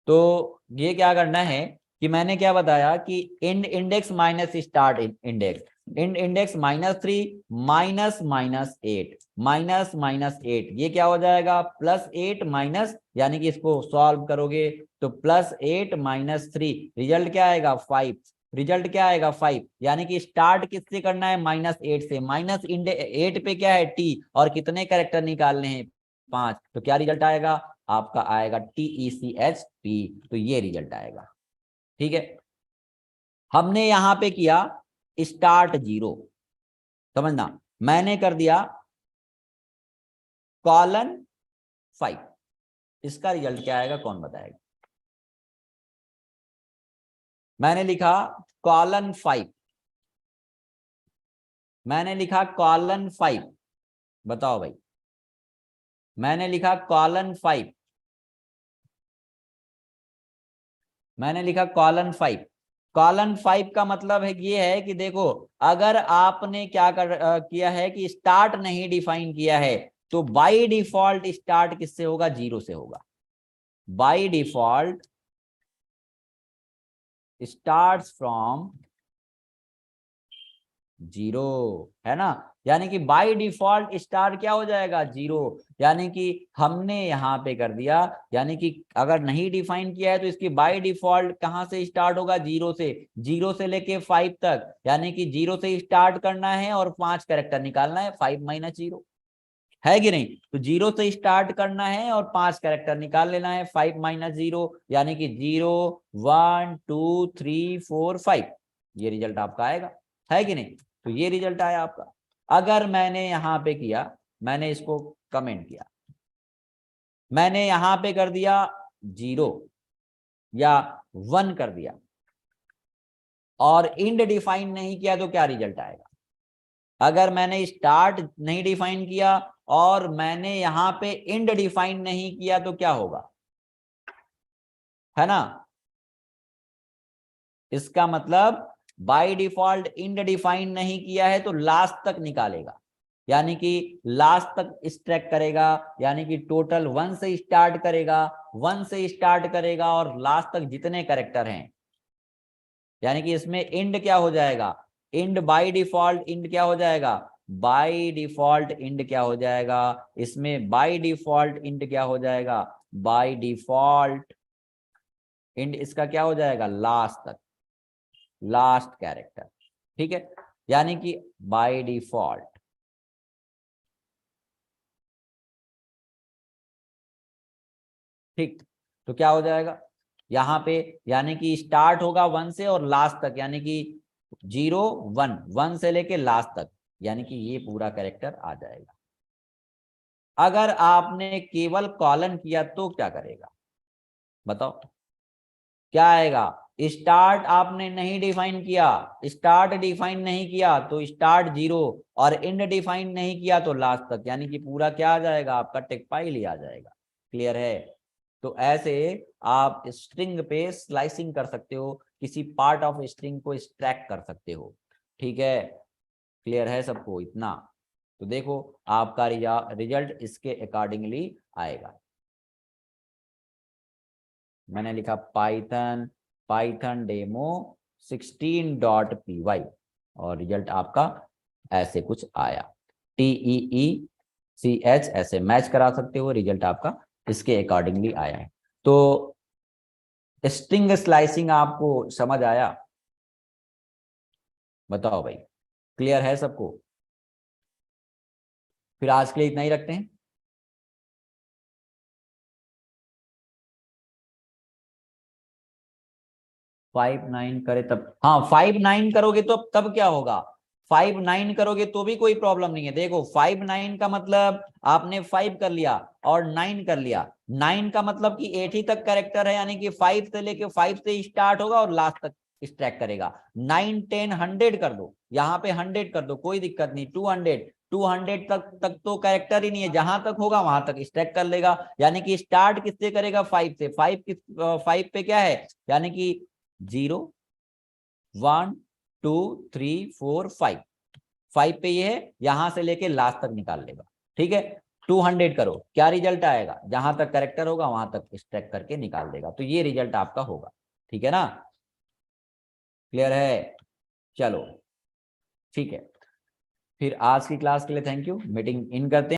[SPEAKER 1] तो ये क्या करना है कि मैंने क्या बताया कि end index minus start index, end index -3 -8 -8 ये क्या हो जाएगा +8 माइनस, यानी कि इसको सॉल्व करोगे तो +8 -3 रिजल्ट क्या आएगा 5, रिजल्ट क्या आएगा 5, यानी कि स्टार्ट किससे करना है -8 से, -8 पे क्या है टी, और कितने कैरेक्टर निकालने हैं 5, तो क्या रिजल्ट आएगा आपका, आएगा TECHP, तो ये रिजल्ट आएगा। ठीक है, हमने यहां पे किया स्टार्ट 0, समझना, मैंने कर दिया :5, इसका रिजल्ट क्या आएगा कौन बताएगा, मैंने लिखा :5, मैंने लिखा :5, बताओ भाई, मैंने लिखा :5, मैंने लिखा :5 का मतलब है ये है कि देखो अगर आपने क्या किया है कि स्टार्ट नहीं डिफाइन किया है, तो बाय डिफॉल्ट स्टार्ट किससे होगा, 0 से होगा, बाय डिफॉल्ट स्टार्ट्स फ्रॉम 0, है ना, यानी कि बाय डिफॉल्ट स्टार्ट क्या हो जाएगा 0, यानी कि हमने यहां पे कर दिया, यानी कि अगर नहीं डिफाइन किया है तो इसकी बाय डिफॉल्ट कहां से स्टार्ट होगा, 0 से, 0 से लेके 5 तक, यानी कि 0 से स्टार्ट करना है और 5 कैरेक्टर निकालना है, 5 - 0 है कि नहीं, तो 0 से स्टार्ट करना है और 5 कैरेक्टर निकाल लेना है, 5 - 0 यानी कि 0 1 2 3 4 5, ये रिजल्ट आपका आएगा, है कि नहीं, तो ये रिजल्ट आया आपका। अगर मैंने यहां पे किया, मैंने इसको कमेंट किया, मैंने यहां पे कर दिया 0 या 1 कर दिया और इंड डिफाइन नहीं किया, तो क्या रिजल्ट आएगा, अगर मैंने स्टार्ट नहीं डिफाइन किया और मैंने यहां पे इंड डिफाइन नहीं किया तो क्या होगा, है ना, इसका मतलब बाय डिफॉल्ट इंड डिफाइन नहीं किया है तो लास्ट तक निकालेगा, यानी कि लास्ट तक स्ट्रैक करेगा, यानी कि टोटल 1 से स्टार्ट करेगा, 1 से स्टार्ट करेगा और लास्ट तक जितने कैरेक्टर हैं, यानी कि इसमें इंड क्या हो जाएगा, इंड बाय डिफॉल्ट इंड क्या हो जाएगा, बाय डिफॉल्ट इंड क्या हो जाएगा, इसमें बाय डिफॉल्ट इंड क्या हो जाएगा, बाय डिफॉल्ट इंड इसका क्या हो जाएगा लास्ट तक, लास्ट कैरेक्टर, ठीक है, यानी कि बाय डिफॉल्ट, ठीक, तो क्या हो जाएगा यहां पे, यानी कि स्टार्ट होगा 1 से और लास्ट तक, यानी कि 0 1, 1 से लेके लास्ट तक, यानी कि ये पूरा कैरेक्टर आ जाएगा। अगर आपने केवल कॉलन किया तो क्या करेगा बताओ, क्या आएगा, स्टार्ट आपने नहीं डिफाइन किया, स्टार्ट डिफाइन नहीं किया तो स्टार्ट 0 और एंड डिफाइन नहीं किया तो लास्ट तक, यानी कि पूरा क्या आ जाएगा आपका टेक फाइल ही आ जाएगा। क्लियर है, तो ऐसे आप स्ट्रिंग पे स्लाइसिंग कर सकते हो, किसी पार्ट ऑफ स्ट्रिंग को एक्सट्रैक्ट कर सकते हो, ठीक है। क्लियर है सबको इतना, तो देखो आपका रिजल्ट इसके अकॉर्डिंगली आएगा। मैंने लिखा पाइथन पाइथन डेमो 16.py और रिजल्ट आपका ऐसे कुछ आया, TEE CH ऐसे मैच करा सकते हो, रिजल्ट आपका इसके अकॉर्डिंगली आया है। तो स्ट्रिंग स्लाइसिंग आपको समझ आया? बताओ भाई, क्लियर है सबको? फिर आज के लिए इतना ही रखते हैं। 5 9 करे तब, हाँ 5 9 करोगे तो तब क्या होगा? 5 9 करोगे तो भी कोई प्रॉब्लम नहीं है। देखो 5 9 का मतलब आपने 5 कर लिया और 9 कर लिया। 9 का मतलब कि 8 ही तक कैरेक्टर है, यानी कि 5 से लेके 5 से स्टार्ट होगा और लास्ट तक स्ट्रैक करेगा। 9 10 100 कर दो, यहाँ पे 100 कर दो, कोई दिक्कत नहीं। 200 तक तो कैरेक्टर ही नहीं है, जहां तक होगा वहां तक स्ट्रैक कर लेगा। यानी कि स्टार्ट किससे करेगा? 5 से। 5 पे क्या है? यानी कि 0 1 2 3 4 5, 5 पे ये है, यहां से लेके लास्ट तक निकाल लेगा। ठीक है, 200 करो, क्या रिजल्ट आएगा? जहां तक करेक्टर होगा वहां तक स्ट्रैक करके निकाल देगा, तो ये रिजल्ट आपका होगा। ठीक है ना? क्लियर है? चलो ठीक है, फिर आज की क्लास के लिए थैंक यू। मीटिंग इन करते हैं।